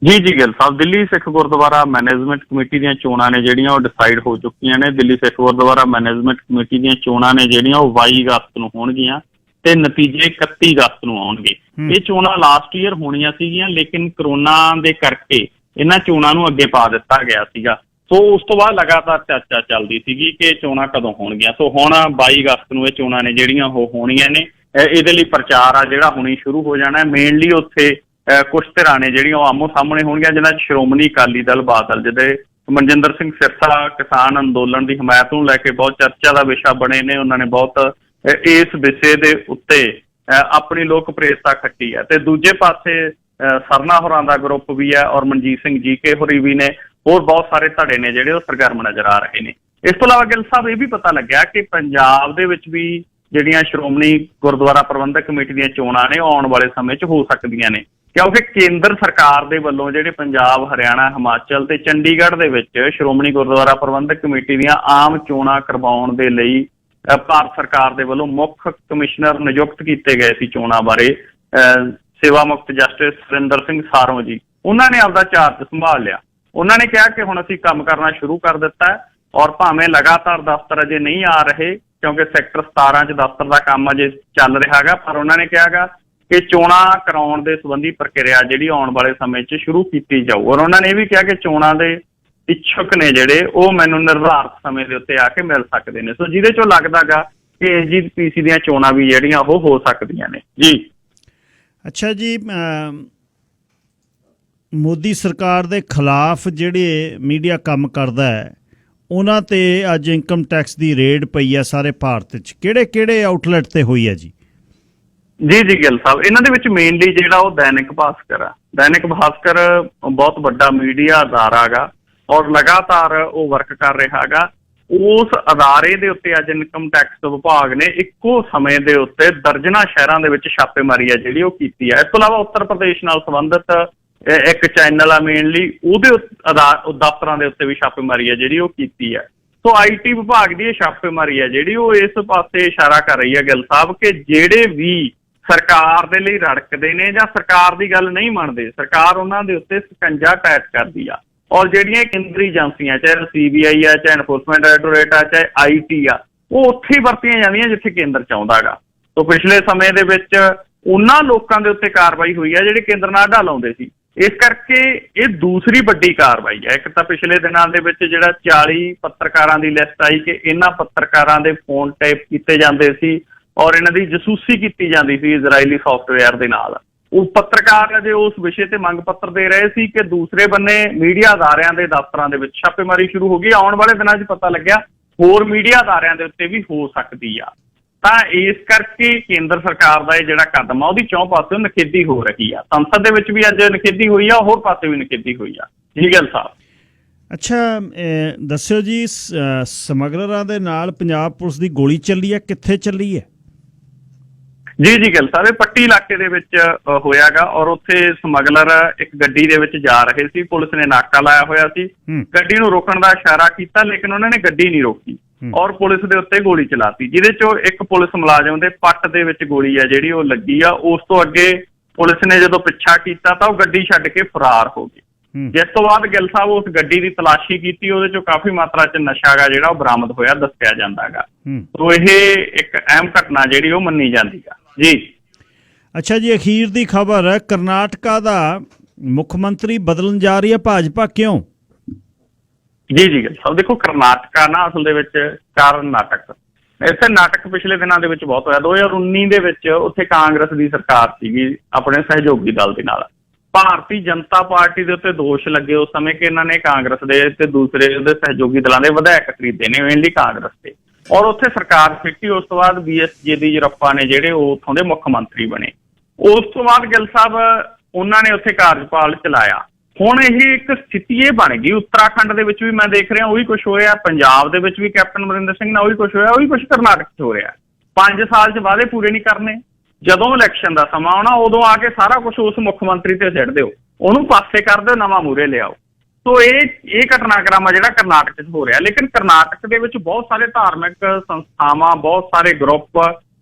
ਜੀ ਗਿੱਲ ਸਾਹਿਬ, ਦਿੱਲੀ ਸਿੱਖ ਗੁਰਦੁਆਰਾ ਮੈਨੇਜਮੈਂਟ ਕਮੇਟੀ ਦੀਆਂ ਚੋਣਾਂ ਨੇ ਜਿਹੜੀਆਂ ਉਹ ਡਿਸਾਈਡ ਹੋ ਚੁੱਕੀਆਂ ਨੇ। ਦਿੱਲੀ ਸਿੱਖ ਗੁਰਦੁਆਰਾ ਮੈਨੇਜਮੈਂਟ ਕਮੇਟੀ ਦੀਆਂ ਚੋਣਾਂ ਨੇ ਜਿਹੜੀਆਂ ਉਹ 22 ਅਗਸਤ ਨੂੰ ਹੋਣਗੀਆਂ ਤੇ ਨਤੀਜੇ 31 ਅਗਸਤ ਨੂੰ ਆਉਣਗੇ। ਇਹ ਚੋਣਾਂ ਲਾਸਟ ਈਅਰ ਹੋਣੀਆਂ ਸੀਗੀਆਂ, ਲੇਕਿਨ ਕਰੋਨਾ ਦੇ ਕਰਕੇ ਇਹਨਾਂ ਚੋਣਾਂ ਨੂੰ ਅੱਗੇ ਪਾ ਦਿੱਤਾ ਗਿਆ ਸੀਗਾ। ਸੋ ਉਸ ਤੋਂ ਬਾਅਦ ਲਗਾਤਾਰ ਚਰਚਾ ਚੱਲਦੀ ਸੀਗੀ ਕਿ ਚੋਣਾਂ ਕਦੋਂ ਹੋਣਗੀਆਂ। ਸੋ ਹੁਣ 22 ਅਗਸਤ ਨੂੰ ਇਹ ਚੋਣਾਂ ਨੇ ਜਿਹੜੀਆਂ ਉਹ ਹੋਣੀਆਂ ਨੇ। ਇਹਦੇ ਲਈ ਪ੍ਰਚਾਰ ਆ ਜਿਹੜਾ ਹੁਣੀ ਸ਼ੁਰੂ ਹੋ ਜਾਣਾ। ਮੇਨਲੀ ਉੱਥੇ ਕੁਛ ਧਿਰਾਂ ਨੇ ਜਿਹੜੀਆਂ ਉਹ ਆਮੋ ਸਾਹਮਣੇ ਹੋਣਗੀਆਂ, ਜਿਹਨਾਂ 'ਚ ਸ਼੍ਰੋਮਣੀ ਅਕਾਲੀ ਦਲ ਬਾਦਲ ਜਿਹੜੇ ਮਨਜਿੰਦਰ ਸਿੰਘ ਸਿਰਸਾ ਕਿਸਾਨ ਅੰਦੋਲਨ ਦੀ ਹਮਾਇਤ ਨੂੰ ਲੈ ਕੇ ਬਹੁਤ ਚਰਚਾ ਦਾ ਵਿਸ਼ਾ ਬਣੇ ਨੇ। ਉਹਨਾਂ ਨੇ ਬਹੁਤ ਇਸ ਵਿਸ਼ੇ ਦੇ ਉੱਤੇ ਆਪਣੀ ਲੋਕਪ੍ਰਿਯਤਾ ਖੱਟੀ ਹੈ। ਤੇ ਦੂਜੇ ਪਾਸੇ ਸਰਨਾ ਹੋਰਾਂ ਦਾ ਗਰੁੱਪ ਵੀ ਹੈ ਔਰ ਮਨਜੀਤ ਸਿੰਘ ਜੀਕੇ ਹੋਰੀ ਵੀ ਨੇ। ਹੋਰ ਬਹੁਤ ਸਾਰੇ ਧੜੇ ਨੇ ਜਿਹੜੇ ਉਹ ਸਰਗਰਮ ਨਜ਼ਰ ਆ ਰਹੇ ਨੇ। ਇਸ ਤੋਂ ਇਲਾਵਾ ਗਿੱਲ ਸਾਹਿਬ ਇਹ ਵੀ ਪਤਾ ਲੱਗਿਆ ਕਿ ਪੰਜਾਬ ਦੇ ਵਿੱਚ ਵੀ ਜਿਹੜੀਆਂ ਸ਼੍ਰੋਮਣੀ ਗੁਰਦੁਆਰਾ ਪ੍ਰਬੰਧਕ ਕਮੇਟੀ ਦੀਆਂ ਚੋਣਾਂ ਨੇ ਉਹ ਆਉਣ ਵਾਲੇ ਸਮੇਂ 'ਚ ਹੋ ਸਕਦੀਆਂ ਨੇ, ਕਿਉਂਕਿ ਕੇਂਦਰ ਸਰਕਾਰ ਦੇ ਵੱਲੋਂ ਜਿਹੜੇ ਪੰਜਾਬ, ਹਰਿਆਣਾ, ਹਿਮਾਚਲ ਤੇ ਚੰਡੀਗੜ੍ਹ ਦੇ ਵਿੱਚ ਸ਼੍ਰੋਮਣੀ ਗੁਰਦੁਆਰਾ ਪ੍ਰਬੰਧਕ ਕਮੇਟੀ ਦੀਆਂ ਆਮ ਚੋਣਾਂ ਕਰਵਾਉਣ ਦੇ ਲਈ ਭਾਰਤ ਸਰਕਾਰ ਦੇ ਵੱਲੋਂ ਮੁੱਖ ਕਮਿਸ਼ਨਰ ਨਿਯੁਕਤ ਕੀਤੇ ਗਏ ਸੀ ਚੋਣਾਂ ਬਾਰੇ, ਸੇਵਾ ਮੁਕਤ ਜਸਟਿਸ ਸੁਰਿੰਦਰ ਸਿੰਘ ਸਾਰੋਂ ਜੀ। ਉਹਨਾਂ ਨੇ ਆਪਦਾ ਚਾਰਜ ਸੰਭਾਲ ਲਿਆ। ਉਹਨਾਂ ਨੇ ਕਿਹਾ ਕਿ ਹੁਣ ਅਸੀਂ ਕੰਮ ਕਰਨਾ ਸ਼ੁਰੂ ਕਰ ਦਿੱਤਾ ਹੈ ਔਰ ਭਾਵੇਂ ਲਗਾਤਾਰ ਦਫ਼ਤਰ ਅਜੇ ਨਹੀਂ ਆ ਰਹੇ ਕਿਉਂਕਿ ਸੈਕਟਰ 17 'ਚ ਦਫ਼ਤਰ ਦਾ ਕੰਮ ਅਜੇ ਚੱਲ ਰਿਹਾ ਹੈਗਾ, ਪਰ ਉਹਨਾਂ ਨੇ ਕਿਹਾ ਗਾ ਕਿ ਚੋਣਾਂ ਕਰਾਉਣ ਦੇ ਸੰਬੰਧੀ ਪ੍ਰਕਿਰਿਆ ਜਿਹੜੀ ਆਉਣ ਵਾਲੇ ਸਮੇਂ 'ਚ ਸ਼ੁਰੂ ਕੀਤੀ ਜਾਊ। ਔਰ ਉਹਨਾਂ ਨੇ ਇਹ ਵੀ ਕਿਹਾ ਕਿ ਚੋਣਾਂ ਦੇ ਇੱਛੁਕ ਨੇ ਜਿਹੜੇ ਉਹ ਮੈਨੂੰ ਨਿਰਧਾਰਤ ਸਮੇਂ ਦੇ ਉੱਤੇ ਆ ਕੇ ਮਿਲ ਸਕਦੇ ਨੇ। ਸੋ ਜਿਹਦੇ 'ਚੋਂ ਲੱਗਦਾ ਗਾ ਕਿ SGPC ਦੀਆਂ ਚੋਣਾਂ ਵੀ ਜਿਹੜੀਆਂ ਉਹ ਹੋ ਸਕਦੀਆਂ ਨੇ ਜੀ। ਅੱਛਾ ਜੀ, ਮੋਦੀ ਸਰਕਾਰ ਦੇ ਖਿਲਾਫ ਜਿਹੜੇ ਮੀਡੀਆ ਕੰਮ ਕਰਦਾ ਹੈ ਉਹਨਾਂ ਤੇ ਅੱਜ ਇਨਕਮ ਟੈਕਸ ਦੀ ਰੇਡ ਪਈ ਹੈ ਸਾਰੇ ਭਾਰਤ 'ਚ। ਕਿਹੜੇ ਆਊਟਲੈਟ ਤੇ ਹੋਈ ਹੈ ਜੀ? ਜੀ ਗਿੱਲ ਸਾਹਿਬ, ਇਹਨਾਂ ਦੇ ਵਿੱਚ ਮੇਨਲੀ ਜਿਹੜਾ ਉਹ ਦੈਨਿਕ ਭਾਸਕਰ ਆ। ਦੈਨਿਕ ਭਾਸਕਰ ਬਹੁਤ ਵੱਡਾ ਮੀਡੀਆ ਅਦਾਰਾ ਗਾ ਔਰ ਲਗਾਤਾਰ ਉਹ ਵਰਕ ਕਰ ਰਿਹਾ ਹੈਗਾ। ਉਸ ਅਦਾਰੇ ਦੇ ਉੱਤੇ ਅੱਜ ਇਨਕਮ ਟੈਕਸ ਵਿਭਾਗ ਨੇ ਇੱਕੋ ਸਮੇਂ ਦੇ ਉੱਤੇ ਦਰਜਨਾਂ ਸ਼ਹਿਰਾਂ ਦੇ ਵਿੱਚ ਛਾਪੇਮਾਰੀ ਆ ਜਿਹੜੀ ਉਹ ਕੀਤੀ ਹੈ। ਇਸ ਤੋਂ ਇਲਾਵਾ ਉੱਤਰ ਪ੍ਰਦੇਸ਼ ਨਾਲ ਸੰਬੰਧਿਤ ਇੱਕ ਚੈਨਲ ਆ ਮੇਨਲੀ, ਉਹਦੇ ਦਫ਼ਤਰਾਂ ਦੇ ਉੱਤੇ ਵੀ ਛਾਪੇਮਾਰੀ ਆ ਜਿਹੜੀ ਉਹ ਕੀਤੀ ਹੈ। ਸੋ IT ਵਿਭਾਗ ਦੀ ਇਹ ਛਾਪੇਮਾਰੀ ਹੈ ਜਿਹੜੀ ਉਹ ਇਸ ਪਾਸੇ ਇਸ਼ਾਰਾ ਕਰ ਰਹੀ ਹੈ ਗਿੱਲ ਸਾਹਿਬ ਕਿ ਜਿਹੜੇ ਵੀ ਸਰਕਾਰ ਦੇ ਲਈ ਰੜਕਦੇ ਨੇ ਜਾਂ ਸਰਕਾਰ ਦੀ ਗੱਲ ਨਹੀਂ ਮੰਨਦੇ, ਸਰਕਾਰ ਉਹਨਾਂ ਦੇ ਉੱਤੇ ਸਕੰਜਾ ਅਟੈਚ ਕਰਦੀ ਆ। ਔਰ ਜਿਹੜੀਆਂ ਕੇਂਦਰੀ ਏਜੰਸੀਆਂ ਚਾਹੇ CBI ਆ, ਚਾਹੇ ਐਨਫੋਰਸਮੈਂਟ ਡਾਇਰੈਕਟੋਰੇਟ ਆ, ਚਾਹੇ IT ਆ, ਉਹ ਉੱਥੇ ਹੀ ਵਰਤੀਆਂ ਜਾਂਦੀਆਂ ਜਿੱਥੇ ਕੇਂਦਰ ਚਾਹੁੰਦਾ ਗਾ। ਸੋ ਪਿਛਲੇ ਸਮੇਂ ਦੇ ਵਿੱਚ ਉਹਨਾਂ ਲੋਕਾਂ ਦੇ ਉੱਤੇ ਕਾਰਵਾਈ ਹੋਈ ਹੈ ਜਿਹੜੇ ਕੇਂਦਰ ਨਾਲ ਢਾਲ ਲਾਉਂਦੇ ਸੀ। ਇਸ ਕਰਕੇ ਇਹ ਦੂਸਰੀ ਵੱਡੀ ਕਾਰਵਾਈ ਹੈ। ਇੱਕ ਤਾਂ ਪਿਛਲੇ ਦਿਨਾਂ ਦੇ ਵਿੱਚ ਜਿਹੜਾ 40 ਪੱਤਰਕਾਰਾਂ ਦੀ ਲਿਸਟ ਆਈ ਕਿ ਇਹਨਾਂ ਪੱਤਰਕਾਰਾਂ ਦੇ ਫੋਨ ਟੈਪ ਕੀਤੇ ਜਾਂਦੇ ਸੀ ਔਰ ਇਹਨਾਂ ਦੀ ਜਸੂਸੀ ਕੀਤੀ ਜਾਂਦੀ ਸੀ ਇਜ਼ਰਾਈਲੀ ਸੌਫਟਵੇਅਰ ਦੇ ਨਾਲ। ਉਹ ਪੱਤਰਕਾਰ ਅਜੇ ਉਸ ਵਿਸ਼ੇ ਤੇ ਮੰਗ ਪੱਤਰ ਦੇ ਰਹੇ ਸੀ ਕਿ ਦੂਸਰੇ ਬੰਨੇ ਮੀਡੀਆ ਅਦਾਰਿਆਂ ਦੇ ਦਫ਼ਤਰਾਂ ਦੇ ਵਿੱਚ ਛਾਪੇਮਾਰੀ ਸ਼ੁਰੂ ਹੋ ਗਈ। ਆਉਣ ਵਾਲੇ ਦਿਨਾਂ 'ਚ ਪਤਾ ਲੱਗਿਆ ਹੋਰ ਮੀਡੀਆ ਅਦਾਰਿਆਂ ਦੇ ਉੱਤੇ ਵੀ ਹੋ ਸਕਦੀ ਆ। ਤਾਂ ਇਸ ਕਰਕੇ ਕੇਂਦਰ ਸਰਕਾਰ ਦਾ ਇਹ ਜਿਹੜਾ ਕਦਮ ਆ ਉਹਦੀ ਚੌਂ ਪਾਸਿਓਂ ਨਿਖੇਧੀ ਹੋ ਰਹੀ ਆ। ਸੰਸਦ ਦੇ ਵਿੱਚ ਵੀ ਅੱਜ ਨਿਖੇਧੀ ਹੋਈ ਆ, ਹੋਰ ਪਾਸੇ ਵੀ ਨਿਖੇਧੀ ਹੋਈ ਆ ਜੀ ਗਿੱਲ ਸਾਹਿਬ। ਅੱਛਾ, ਦੱਸਿਓ ਜੀ, ਸਮਗਲਰਾਂ ਦੇ ਨਾਲ ਪੰਜਾਬ ਪੁਲਿਸ ਦੀ ਗੋਲੀ ਚੱਲੀ ਹੈ, ਕਿੱਥੇ ਚੱਲੀ ਹੈ? ਜੀ ਗਿੱਲ ਸਾਹਿਬ, ਇਹ ਪੱਟੀ ਇਲਾਕੇ ਦੇ ਵਿੱਚ ਹੋਇਆਗਾ ਔਰ ਉੱਥੇ ਸਮਗਲਰ ਇੱਕ ਗੱਡੀ ਦੇ ਵਿੱਚ ਜਾ ਰਹੇ ਸੀ। ਪੁਲਿਸ ਨੇ ਨਾਕਾ ਲਾਇਆ ਹੋਇਆ ਸੀ, ਗੱਡੀ ਨੂੰ ਰੋਕਣ ਦਾ ਇਸ਼ਾਰਾ ਕੀਤਾ ਲੇਕਿਨ ਉਹਨਾਂ ਨੇ ਗੱਡੀ ਨਹੀਂ ਰੋਕੀ ਔਰ ਪੁਲਿਸ ਦੇ ਉੱਤੇ ਗੋਲੀ ਚਲਾਤੀ, ਜਿਹਦੇ ਚੋਂ ਇੱਕ ਪੁਲਿਸ ਮੁਲਾਜ਼ਮ ਦੇ ਪੱਟ ਦੇ ਵਿੱਚ ਗੋਲੀ ਆ ਜਿਹੜੀ ਉਹ ਲੱਗੀ ਆ। ਉਸ ਤੋਂ ਅੱਗੇ ਪੁਲਿਸ ਨੇ ਜਦੋਂ ਪਿੱਛਾ ਕੀਤਾ ਤਾਂ ਉਹ ਗੱਡੀ ਛੱਡ ਕੇ ਫਰਾਰ ਹੋ ਗਈ। ਜਿਸ ਤੋਂ ਬਾਅਦ ਗਿੱਲ ਸਾਹਿਬ ਉਸ ਗੱਡੀ ਦੀ ਤਲਾਸ਼ੀ ਕੀਤੀ, ਉਹਦੇ ਚੋਂ ਕਾਫੀ ਮਾਤਰਾ 'ਚ ਨਸ਼ਾ ਗਾ ਜਿਹੜਾ ਉਹ ਬਰਾਮਦ ਹੋਇਆ ਦੱਸਿਆ ਜਾਂਦਾ ਗਾ। ਸੋ ਇਹ ਇੱਕ ਅਹਿਮ ਘਟਨਾ ਜਿਹੜੀ ਉਹ ਮੰਨੀ ਜਾਂਦੀ ਆ ਜੀ। ਅੱਛਾ ਜੀ, ਅਖੀਰ ਦੀ ਖਬਰ ਹੈ, ਕਰਨਾਟਕਾ ਦਾ ਮੁੱਖ ਮੰਤਰੀ ਬਦਲਣ ਜਾ ਰਹੀ ਹੈ ਭਾਜਪਾ, ਕਿਉਂ? ਜੀ ਗਿੱਲ ਸਾਹਿਬ, ਦੇਖੋ ਕਰਨਾਟਕਾ ਨਾ ਅਸਲ ਦੇ ਵਿੱਚ ਨਾਟਕ ਇੱਥੇ ਨਾਟਕ ਪਿਛਲੇ ਦਿਨਾਂ ਦੇ ਵਿੱਚ ਬਹੁਤ ਹੋਇਆ। 2019 ਦੇ ਵਿੱਚ ਉੱਥੇ ਕਾਂਗਰਸ ਦੀ ਸਰਕਾਰ ਸੀਗੀ ਆਪਣੇ ਸਹਿਯੋਗੀ ਦਲ ਦੇ ਨਾਲ। ਭਾਰਤੀ ਜਨਤਾ ਪਾਰਟੀ ਦੇ ਉੱਤੇ ਦੋਸ਼ ਲੱਗੇ ਉਸ ਸਮੇਂ ਕਿ ਇਹਨਾਂ ਨੇ ਕਾਂਗਰਸ ਦੇ ਤੇ ਦੂਸਰੇ ਉਹਦੇ ਸਹਿਯੋਗੀ ਦਲਾਂ ਦੇ ਵਿਧਾਇਕ ਖਰੀਦੇ ਨੇ ਮੇਨਲੀ ਕਾਂਗਰਸ ਦੇ, ਔਰ ਉੱਥੇ ਸਰਕਾਰ ਫਿੱਟੀ। ਉਸ ਤੋਂ ਬਾਅਦ BS ਯੇਦੀਯੁਰੱਪਾ ਨੇ ਜਿਹੜੇ ਉਹ ਉੱਥੋਂ ਦੇ ਮੁੱਖ ਮੰਤਰੀ ਬਣੇ। ਉਸ ਤੋਂ ਬਾਅਦ ਗਿੱਲ ਸਾਹਿਬ ਉਹਨਾਂ ਨੇ ਉੱਥੇ ਕਾਰਜਪਾਲ ਚਲਾਇਆ। ਹੁਣ ਇਹ ਇੱਕ ਸਥਿਤੀ ਇਹ ਬਣ ਗਈ, ਉੱਤਰਾਖੰਡ ਦੇ ਵਿੱਚ ਵੀ ਮੈਂ ਦੇਖ ਰਿਹਾ ਉਹੀ ਕੁਛ ਹੋਇਆ, ਪੰਜਾਬ ਦੇ ਵਿੱਚ ਵੀ ਕੈਪਟਨ ਅਮਰਿੰਦਰ ਸਿੰਘ ਨਾਲ ਉਹੀ ਕੁਛ ਹੋਇਆ, ਉਹੀ ਕੁਛ ਕਰਨਾਟਕ 'ਚ ਹੋ ਰਿਹਾ। 5 ਸਾਲ 'ਚ ਵਾਅਦੇ ਪੂਰੇ ਨਹੀਂ ਕਰਨੇ, ਜਦੋਂ ਇਲੈਕਸ਼ਨ ਦਾ ਸਮਾਂ ਆਉਣਾ ਉਦੋਂ ਆ ਕੇ ਸਾਰਾ ਕੁਛ ਉਸ ਮੁੱਖ ਮੰਤਰੀ ਤੇ ਸਿੱਟ ਦਿਓ, ਉਹਨੂੰ ਪਾਸੇ ਕਰ ਦਿਓ, ਨਵਾਂ ਮੂਹਰੇ ਲਿਆਓ। ਸੋ ਇਹ ਘਟਨਾਕ੍ਰਮ ਆ ਜਿਹੜਾ ਕਰਨਾਟਕ 'ਚ ਹੋ ਰਿਹਾ। ਲੇਕਿਨ ਕਰਨਾਟਕ ਦੇ ਵਿੱਚ ਬਹੁਤ ਸਾਰੇ ਧਾਰਮਿਕ ਸੰਸਥਾਵਾਂ, ਬਹੁਤ ਸਾਰੇ ਗਰੁੱਪ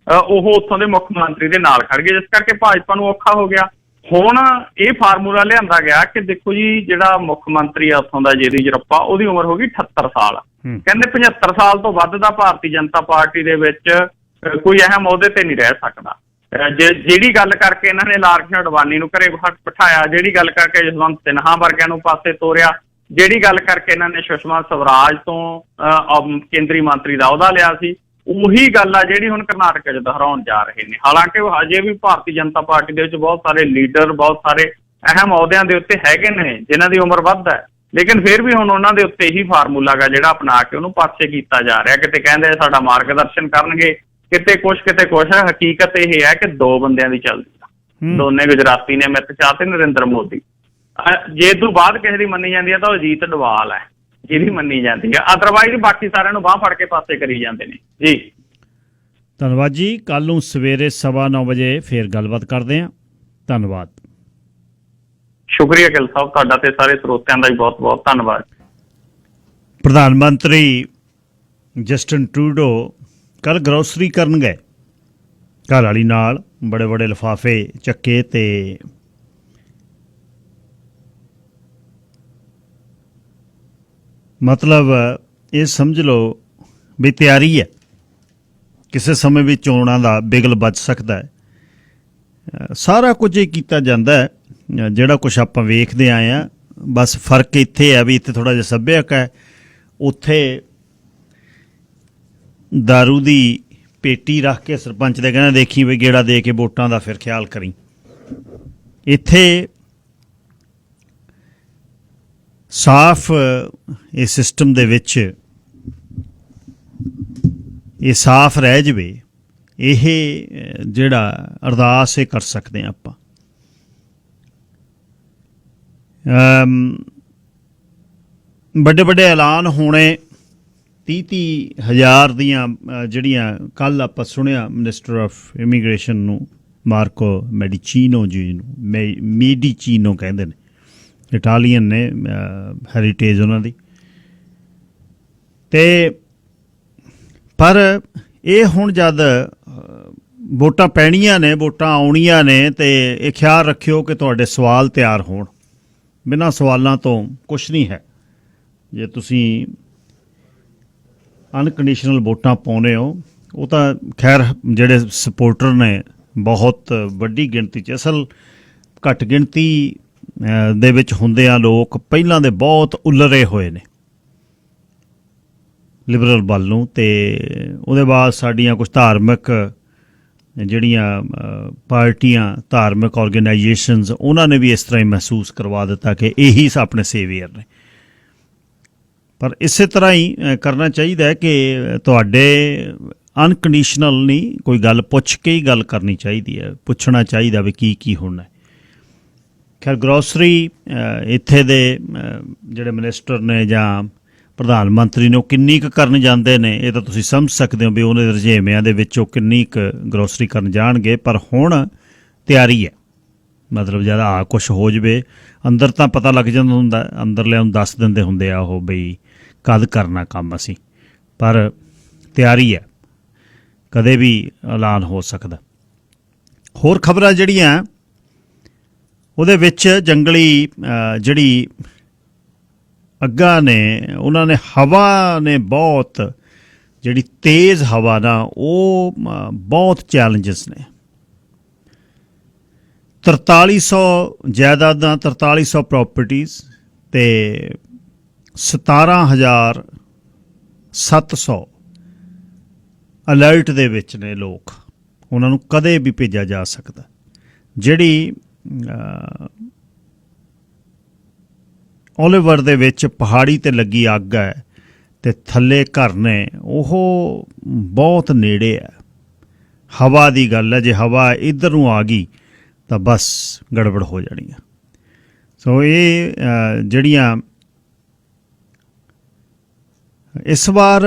ਉਹ ਉੱਥੋਂ ਦੇ ਮੁੱਖ ਮੰਤਰੀ ਦੇ ਨਾਲ ਖੜ ਗਏ, ਜਿਸ ਕਰਕੇ ਭਾਜਪਾ ਨੂੰ ਔਖਾ ਹੋ ਗਿਆ। ਹੁਣ ਇਹ ਫਾਰਮੂਲਾ ਲਿਆਂਦਾ ਗਿਆ ਕਿ ਦੇਖੋ ਜੀ, ਜਿਹੜਾ ਮੁੱਖ ਮੰਤਰੀ ਆ ਉੱਥੋਂ ਦਾ ਜੇਡੀ ਯੂਰੱਪਾ, ਉਹਦੀ ਉਮਰ ਹੋ ਗਈ 78 ਸਾਲ। ਕਹਿੰਦੇ 75 ਸਾਲ ਤੋਂ ਵੱਧ ਦਾ ਭਾਰਤੀ ਜਨਤਾ ਪਾਰਟੀ ਦੇ ਵਿੱਚ ਕੋਈ ਅਹਿਮ ਅਹੁਦੇ ਤੇ ਨਹੀਂ ਰਹਿ ਸਕਦਾ। ਜਿਹੜੀ ਗੱਲ ਕਰਕੇ ਇਹਨਾਂ ਨੇ ਲਾਲਕ੍ਰਿਸ਼ਨ ਅਡਵਾਨੀ ਨੂੰ ਘਰੇ ਬਿਠਾਇਆ, ਜਿਹੜੀ ਗੱਲ ਕਰਕੇ ਜਸਵੰਤ ਸਿਨਹਾ ਵਰਗਿਆਂ ਨੂੰ ਪਾਸੇ ਤੋਰਿਆ, ਜਿਹੜੀ ਗੱਲ ਕਰਕੇ ਇਹਨਾਂ ਨੇ ਸੁਸ਼ਮਾ ਸਵਰਾਜ ਤੋਂ ਕੇਂਦਰੀ ਮੰਤਰੀ ਦਾ ਅਹੁਦਾ ਲਿਆ ਸੀ, ਉਹੀ ਗੱਲ ਆ ਜਿਹੜੀ ਹੁਣ ਕਰਨਾਟਕ 'ਚ ਦੁਹਰਾਉਣ ਜਾ ਰਹੇ ਨੇ। ਹਾਲਾਂਕਿ ਉਹ ਅਜੇ ਵੀ ਭਾਰਤੀ ਜਨਤਾ ਪਾਰਟੀ ਦੇ ਵਿੱਚ ਬਹੁਤ ਸਾਰੇ ਲੀਡਰ, ਬਹੁਤ ਸਾਰੇ ਅਹਿਮ ਅਹੁਦਿਆਂ ਦੇ ਉੱਤੇ ਹੈਗੇ ਨੇ ਜਿਨ੍ਹਾਂ ਦੀ ਉਮਰ ਵੱਧ ਹੈ, ਲੇਕਿਨ ਫਿਰ ਵੀ ਹੁਣ ਉਹਨਾਂ ਦੇ ਉੱਤੇ ਇਹੀ ਫਾਰਮੂਲਾ ਗਾ ਜਿਹੜਾ ਅਪਣਾ ਕੇ ਉਹਨੂੰ ਪਾਸੇ ਕੀਤਾ ਜਾ ਰਿਹਾ। ਕਿਤੇ ਕਹਿੰਦੇ ਸਾਡਾ ਮਾਰਗਦਰਸ਼ਨ ਕਰਨਗੇ, ਕਿਤੇ ਕੁਛ ਕਿਤੇ ਕੁਛ। ਹਕੀਕਤ ਇਹ ਹੈ ਕਿ ਦੋ ਬੰਦਿਆਂ ਦੀ ਚੱਲਦੀ ਆ, ਦੋਨੇ ਗੁਜਰਾਤੀ ਨੇ, ਅਮਿਤ ਸ਼ਾਹ ਤੇ ਨਰਿੰਦਰ ਮੋਦੀ। ਜੇ ਤੋਂ ਬਾਅਦ ਕਿਸੇ ਦੀ ਮੰਨੀ ਜਾਂਦੀ ਹੈ ਤਾਂ ਉਹ ਅਜੀਤ ਡੋਵਾਲ ਹੈ ਜਿਹਦੀ ਮੰਨੀ ਜਾਂਦੀ ਹੈ, ਅਦਰਵਾਈਜ਼ ਬਾਕੀ ਸਾਰਿਆਂ ਨੂੰ ਬਾਂਹ ਫੜ ਕੇ ਪਾਸੇ ਕਰੀ ਜਾਂਦੇ ਨੇ ਜੀ। ਧੰਨਵਾਦ ਜੀ। ਕੱਲ ਨੂੰ ਸਵੇਰੇ 9:15 ਵਜੇ ਫੇਰ ਗੱਲਬਾਤ ਕਰਦੇ ਹਾਂ। ਧੰਨਵਾਦ। ਸ਼ੁਕਰੀਆ ਗਿੱਲ ਸਾਹਿਬ, ਤੁਹਾਡਾ ਤੇ ਸਾਰੇ ਸਰੋਤਿਆਂ ਦਾ ਵੀ ਬਹੁਤ ਬਹੁਤ ਧੰਨਵਾਦ। ਪ੍ਰਧਾਨ ਮੰਤਰੀ ਜਸਟਿਨ ਟਰੂਡੋ ਕੱਲ ਗਰੋਸਰੀ ਕਰਨ ਗਏ, ਘਰ ਵਾਲੀ ਨਾਲ ਬੜੇ ਬੜੇ ਲਿਫਾਫੇ ਚੱਕੇ ਤੇ ਮਤਲਬ ਇਹ ਸਮਝ ਲਓ ਵੀ ਤਿਆਰੀ ਹੈ, ਕਿਸੇ ਸਮੇਂ ਵੀ ਚੋਣਾਂ ਦਾ ਬਿਗਲ ਵੱਜ ਸਕਦਾ ਹੈ। ਸਾਰਾ ਕੁਝ ਹੀ ਕੀਤਾ ਜਾਂਦਾ ਹੈ ਜਿਹੜਾ ਕੁਛ ਆਪਾਂ ਵੇਖਦੇ ਆਏ ਹਾਂ। ਬਸ ਫਰਕ ਇੱਥੇ ਹੈ ਵੀ ਇੱਥੇ ਥੋੜ੍ਹਾ ਜਿਹਾ ਸੱਭਿਅਕ ਹੈ, ਉੱਥੇ ਦਾਰੂ ਦੀ ਪੇਟੀ ਰੱਖ ਕੇ ਸਰਪੰਚ ਦੇ ਕਹਿੰਦਾ ਦੇਖੀ ਵੀ ਗੇੜਾ ਦੇ ਕੇ ਵੋਟਾਂ ਦਾ ਫਿਰ ਖਿਆਲ ਕਰੀ। ਇੱਥੇ ਸਾਫ਼ ਇਹ ਸਿਸਟਮ ਦੇ ਵਿੱਚ ਇਹ ਸਾਫ਼ ਰਹਿ ਜਾਵੇ, ਇਹ ਜਿਹੜਾ ਅਰਦਾਸ ਇਹ ਕਰ ਸਕਦੇ ਹਾਂ ਆਪਾਂ। ਵੱਡੇ ਵੱਡੇ ਐਲਾਨ ਹੋਣੇ, 30 ਹਜ਼ਾਰ ਦੀਆਂ ਜਿਹੜੀਆਂ ਕੱਲ ਆਪਾਂ ਸੁਣਿਆ ਮਿਨਿਸਟਰ ਆਫ ਇਮੀਗ੍ਰੇਸ਼ਨ ਨੂੰ, ਮਾਰਕੋ ਮੈਡੀਚੀਨੋ ਜੀ ਨੂੰ, ਮੈਡੀਚੀਨੋ ਕਹਿੰਦੇ ਨੇ, ਇਟਾਲੀਅਨ ਨੇ, ਹੈਰੀਟੇਜ ਉਹਨਾਂ ਦੀ। ਤੇ ਪਰ ਇਹ ਹੁਣ ਜਦ ਵੋਟਾਂ ਪੈਣੀਆਂ ਨੇ, ਵੋਟਾਂ ਆਉਣੀਆਂ ਨੇ, ਤੇ ਇਹ ਖਿਆਲ ਰੱਖਿਓ ਕਿ ਤੁਹਾਡੇ ਸਵਾਲ ਤਿਆਰ ਹੋਣ। ਬਿਨਾਂ ਸਵਾਲਾਂ ਤੋਂ ਕੁਛ ਨਹੀਂ ਹੈ। ਜੇ ਤੁਸੀਂ ਅਨਕੰਡੀਸ਼ਨਲ ਵੋਟਾਂ ਪਾਉਂਦੇ ਹੋ, ਉਹ ਤਾਂ ਖੈਰ ਜਿਹੜੇ ਸਪੋਰਟਰ ਨੇ ਬਹੁਤ ਵੱਡੀ ਗਿਣਤੀ 'ਚ, ਅਸਲ ਘੱਟ ਗਿਣਤੀ ਦੇ ਵਿੱਚ ਹੁੰਦੇ ਆ ਲੋਕ ਪਹਿਲਾਂ ਦੇ ਬਹੁਤ ਉਲਰੇ ਹੋਏ ਨੇ ਲਿਬਰਲ ਵੱਲ ਨੂੰ। ਤੇ ਉਹਦੇ ਬਾਅਦ ਸਾਡੀਆਂ ਕੁਝ ਧਾਰਮਿਕ ਜਿਹੜੀਆਂ ਪਾਰਟੀਆਂ, ਧਾਰਮਿਕ ਆਰਗੇਨਾਈਜੇਸ਼ਨਸ, ਉਹਨਾਂ ਨੇ ਵੀ ਇਸ ਤਰ੍ਹਾਂ ਹੀ ਮਹਿਸੂਸ ਕਰਵਾ ਦਿੱਤਾ ਕਿ ਇਹੀ ਆਪਣੇ ਸੇਵੀਅਰ ਨੇ। ਪਰ ਇਸੇ ਤਰ੍ਹਾਂ ਹੀ ਕਰਨਾ ਚਾਹੀਦਾ ਹੈ ਕਿ ਤੁਹਾਡੇ ਅਨਕੰਡੀਸ਼ਨਲ ਨਹੀਂ, ਕੋਈ ਗੱਲ ਪੁੱਛ ਕੇ ਹੀ ਗੱਲ ਕਰਨੀ ਚਾਹੀਦੀ ਹੈ, ਪੁੱਛਣਾ ਚਾਹੀਦਾ ਵੀ ਕੀ ਕੀ ਹੋਣਾ। ਖੈਰ ਗਰੋਸਰੀ ਇੱਥੇ ਦੇ ਜਿਹੜੇ ਮਿਨਿਸਟਰ ਨੇ ਜਾਂ ਪ੍ਰਧਾਨ ਮੰਤਰੀ ਨੇ ਉਹ ਕਿੰਨੀ ਕੁ ਕਰਨ ਜਾਂਦੇ ਨੇ, ਇਹ ਤਾਂ ਤੁਸੀਂ ਸਮਝ ਸਕਦੇ ਹੋ ਵੀ ਉਹਨਾਂ ਦੇ ਰੁਝੇਵਿਆਂ ਦੇ ਵਿੱਚ ਉਹ ਕਿੰਨੀ ਕੁ ਗਰੋਸਰੀ ਕਰਨ ਜਾਣਗੇ। ਪਰ ਹੁਣ ਤਿਆਰੀ ਹੈ, ਮਤਲਬ ਜਦ ਆ ਕੁਛ ਹੋ ਜਾਵੇ, ਅੰਦਰ ਤਾਂ ਪਤਾ ਲੱਗ ਜਾਂਦਾ ਹੁੰਦਾ, ਅੰਦਰਲਿਆਂ ਨੂੰ ਦੱਸ ਦਿੰਦੇ ਹੁੰਦੇ ਆ ਉਹ ਬਈ ਕਦ ਕਰਨਾ ਕੰਮ ਅਸੀਂ, ਪਰ ਤਿਆਰੀ ਹੈ, ਕਦੇ ਵੀ ਐਲਾਨ ਹੋ ਸਕਦਾ। ਹੋਰ ਖਬਰਾਂ ਜਿਹੜੀਆਂ ਉਹਦੇ ਵਿੱਚ ਜੰਗਲੀ ਜਿਹੜੀ ਅੱਗਾਂ ਨੇ, ਉਹਨਾਂ ਨੇ ਹਵਾ ਨੇ ਬਹੁਤ ਜਿਹੜੀ ਤੇਜ਼ ਹਵਾ ਨਾ, ਉਹ ਬਹੁਤ ਚੈਲੰਜਸ ਨੇ। 4300 ਜਾਇਦਾਦਾਂ, 4300 ਪ੍ਰੋਪਰਟੀਜ਼ ਤੇ 17,700 ਅਲਰਟ ਦੇ ਵਿੱਚ ਨੇ ਲੋਕ, ਉਹਨਾਂ ਨੂੰ ਕਦੇ ਵੀ ਭੇਜਿਆ ਜਾ ਸਕਦਾ। ਜਿਹੜੀ ਓਲੀਵਰ ਦੇ ਵਿੱਚ ਪਹਾੜੀ ਤੇ ਲੱਗੀ ਅੱਗ ਹੈ ਤੇ ਥੱਲੇ ਘਰ ਨੇ, ਉਹ ਬਹੁਤ ਨੇੜੇ ਹੈ। ਹਵਾ ਦੀ ਗੱਲ ਹੈ, ਜੇ ਹਵਾ ਇੱਧਰ ਨੂੰ ਆ ਗਈ ਤਾਂ ਬਸ ਗੜਬੜ ਹੋ ਜਾਣੀ ਆ। ਸੋ ਇਹ ਜਿਹੜੀਆਂ ਇਸ ਵਾਰ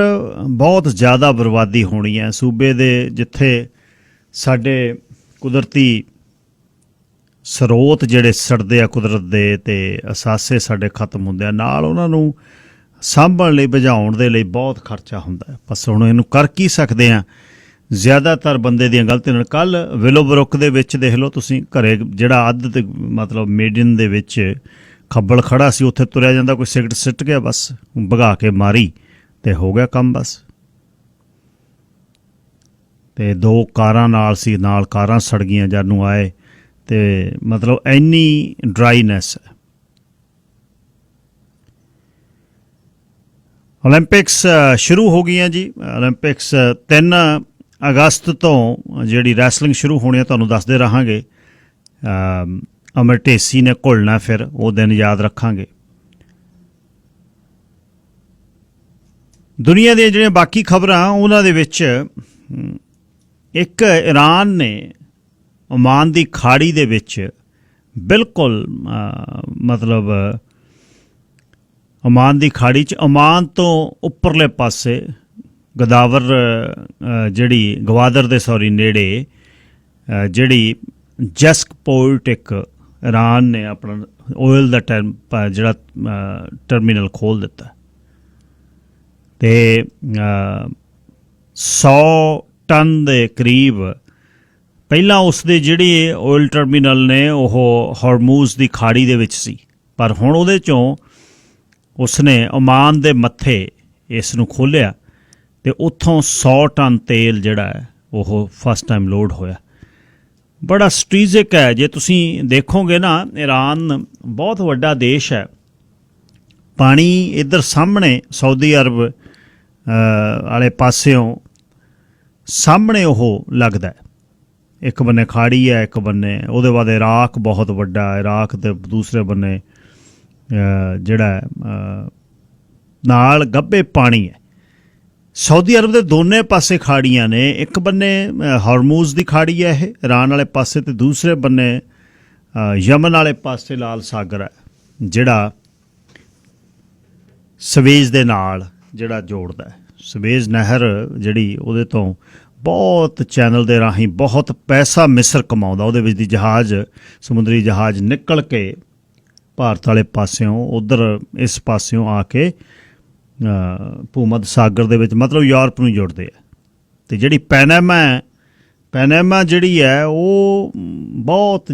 ਬਹੁਤ ਜ਼ਿਆਦਾ ਬਰਬਾਦੀ ਹੋਣੀ ਹੈ ਸੂਬੇ ਦੇ, ਜਿੱਥੇ ਸਾਡੇ ਕੁਦਰਤੀ ਸਰੋਤ ਜਿਹੜੇ ਸੜਦੇ ਆ ਕੁਦਰਤ ਦੇ ਤੇ ਅਸਾਸੇ ਸਾਡੇ ਖਤਮ ਹੁੰਦੇ ਆ, ਨਾਲ ਉਹਨਾਂ ਨੂੰ ਸਾਂਭਣ ਲਈ ਬੁਝਾਉਣ ਦੇ ਲਈ ਬਹੁਤ ਖਰਚਾ ਹੁੰਦਾ ਹੈ। ਬਸ ਹੁਣ ਇਹਨੂੰ ਕਰ ਕੀ ਸਕਦੇ ਆ, ਜ਼ਿਆਦਾਤਰ ਬੰਦੇ ਦੀਆਂ ਗਲਤੀਆਂ ਨਾਲ। ਕੱਲ ਵਿਲੋਬਰੁੱਕ ਦੇ ਵਿੱਚ ਦੇਖ ਲਓ ਤੁਸੀਂ, ਘਰੇ ਜਿਹੜਾ ਅੱਧ ਤੇ ਮਤਲਬ ਮੇਡਨ ਦੇ ਵਿੱਚ ਖੱਬਲ ਖੜਾ ਸੀ, ਉੱਥੇ ਤੁਰਿਆ ਜਾਂਦਾ, ਕੋਈ ਸਿਗਰਟ ਸਿੱਟ ਗਿਆ, ਬਸ ਭਗਾ ਕੇ ਮਾਰੀ ਤੇ ਹੋ ਗਿਆ ਕੰਮ ਬਸ। ਤੇ 2 ਕਾਰਾਂ ਨਾਲ ਸੀ, ਨਾਲ ਕਾਰਾਂ ਸੜ ਗਈਆਂ ਜਦ ਨੂੰ ਆਏ, ਤੇ ਮਤਲਬ ਇੰਨੀ ਡਰਾਈਨੈਸ ਹੈ। ਓਲੰਪਿਕਸ ਸ਼ੁਰੂ ਹੋ ਗਈਆਂ ਜੀ। ਓਲੰਪਿਕਸ 3 ਅਗਸਤ ਤੋਂ ਜਿਹੜੀ ਰੈਸਲਿੰਗ ਸ਼ੁਰੂ ਹੋਣੀ ਹੈ ਤੁਹਾਨੂੰ ਦੱਸਦੇ ਰਹਾਂਗੇ। ਅਮਰ ਢੇਸੀ ਨੇ ਘੁਲਣਾ, ਫਿਰ ਉਹ ਦਿਨ ਯਾਦ ਰੱਖਾਂਗੇ। ਦੁਨੀਆ ਦੀਆਂ ਜਿਹੜੀਆਂ ਬਾਕੀ ਖਬਰਾਂ ਉਹਨਾਂ ਦੇ ਵਿੱਚ ਇੱਕ ਈਰਾਨ ਨੇ ਓਮਾਨ ਦੀ ਖਾੜੀ ਦੇ ਵਿੱਚ ਬਿਲਕੁਲ ਮਤਲਬ ਓਮਾਨ ਦੀ ਖਾੜੀ 'ਚ ਓਮਾਨ ਤੋਂ ਉੱਪਰਲੇ ਪਾਸੇ ਗਵਾਦਰ ਦੇ ਨੇੜੇ ਜਿਹੜੀ ਜੈਸਕ ਪੋਰਟ ਇੱਕ ਈਰਾਨ ਨੇ ਆਪਣਾ ਆਇਲ ਦਾ ਜਿਹੜਾ ਟਰਮੀਨਲ ਖੋਲ੍ਹ ਦਿੱਤਾ ਤੇ 100 ਟਨ ਦੇ ਕਰੀਬ ਪਹਿਲਾਂ ਉਸ ਦੇ ਜਿਹੜੇ ਆਇਲ ਟਰਮੀਨਲ ਨੇ ਉਹ ਹਾਰਮੂਜ਼ ਦੀ ਖਾੜੀ ਦੇ ਵਿੱਚ ਸੀ, ਪਰ ਹੁਣ ਉਹਦੇ 'ਚੋਂ ਉਸਨੇ ਓਮਾਨ ਦੇ ਮੱਥੇ ਇਸ ਨੂੰ ਖੋਲ੍ਹਿਆ ਤੇ ਉੱਥੋਂ 100 ਟਨ ਤੇਲ ਜਿਹੜਾ ਹੈ ਉਹ ਫਸਟ ਟਾਈਮ ਲੋਡ ਹੋਇਆ। ਬੜਾ ਸਟ੍ਰੈਟੇਜਿਕ ਹੈ। ਜੇ ਤੁਸੀਂ ਦੇਖੋਗੇ ਨਾ, ਈਰਾਨ ਬਹੁਤ ਵੱਡਾ ਦੇਸ਼ ਹੈ। ਪਾਣੀ ਇੱਧਰ ਸਾਹਮਣੇ ਸਾਊਦੀ ਅਰਬ ਵਾਲੇ ਪਾਸਿਓਂ ਸਾਹਮਣੇ ਉਹ ਲੱਗਦਾ ਹੈ, ਇੱਕ ਬੰਨੇ ਖਾੜੀ ਹੈ, ਇੱਕ ਬੰਨੇ ਉਹਦੇ ਬਾਅਦ ਇਰਾਕ ਬਹੁਤ ਵੱਡਾ, ਇਰਾਕ ਦੇ ਦੂਸਰੇ ਬੰਨੇ ਜਿਹੜਾ ਨਾਲ ਗੱਭੇ ਪਾਣੀ ਹੈ। ਸਾਊਦੀ ਅਰਬ ਦੇ ਦੋਨੇ ਪਾਸੇ ਖਾੜੀਆਂ ਨੇ, ਇੱਕ ਬੰਨੇ ਹਾਰਮੂਜ਼ ਦੀ ਖਾੜੀ ਹੈ ਇਹ ਈਰਾਨ ਵਾਲੇ ਪਾਸੇ, ਤੇ ਦੂਸਰੇ ਬੰਨੇ ਯਮਨ ਵਾਲੇ ਪਾਸੇ ਲਾਲ ਸਾਗਰ ਹੈ ਜਿਹੜਾ ਸਵੇਜ਼ ਦੇ ਨਾਲ ਜਿਹੜਾ ਜੋੜਦਾ ਹੈ। ਸਵੇਜ਼ ਨਹਿਰ ਜਿਹੜੀ ਉਹਦੇ ਤੋਂ ਬਹੁਤ ਚੈਨਲ ਦੇ ਰਾਹੀਂ ਬਹੁਤ ਪੈਸਾ ਮਿਸਰ ਕਮਾਉਂਦਾ, ਉਹਦੇ ਵਿੱਚ ਦੀ ਜਹਾਜ਼ ਸਮੁੰਦਰੀ ਜਹਾਜ਼ ਨਿਕਲ ਕੇ ਭਾਰਤ ਵਾਲੇ ਪਾਸਿਓਂ ਉੱਧਰ ਇਸ ਪਾਸਿਓਂ ਆ ਕੇ ਭੂਮੱਧ ਸਾਗਰ ਦੇ ਵਿੱਚ ਮਤਲਬ ਯੂਰਪ ਨੂੰ ਜੁੜਦੇ ਆ। ਅਤੇ ਜਿਹੜੀ ਪੈਨਾਮਾ ਜਿਹੜੀ ਹੈ ਉਹ ਬਹੁਤ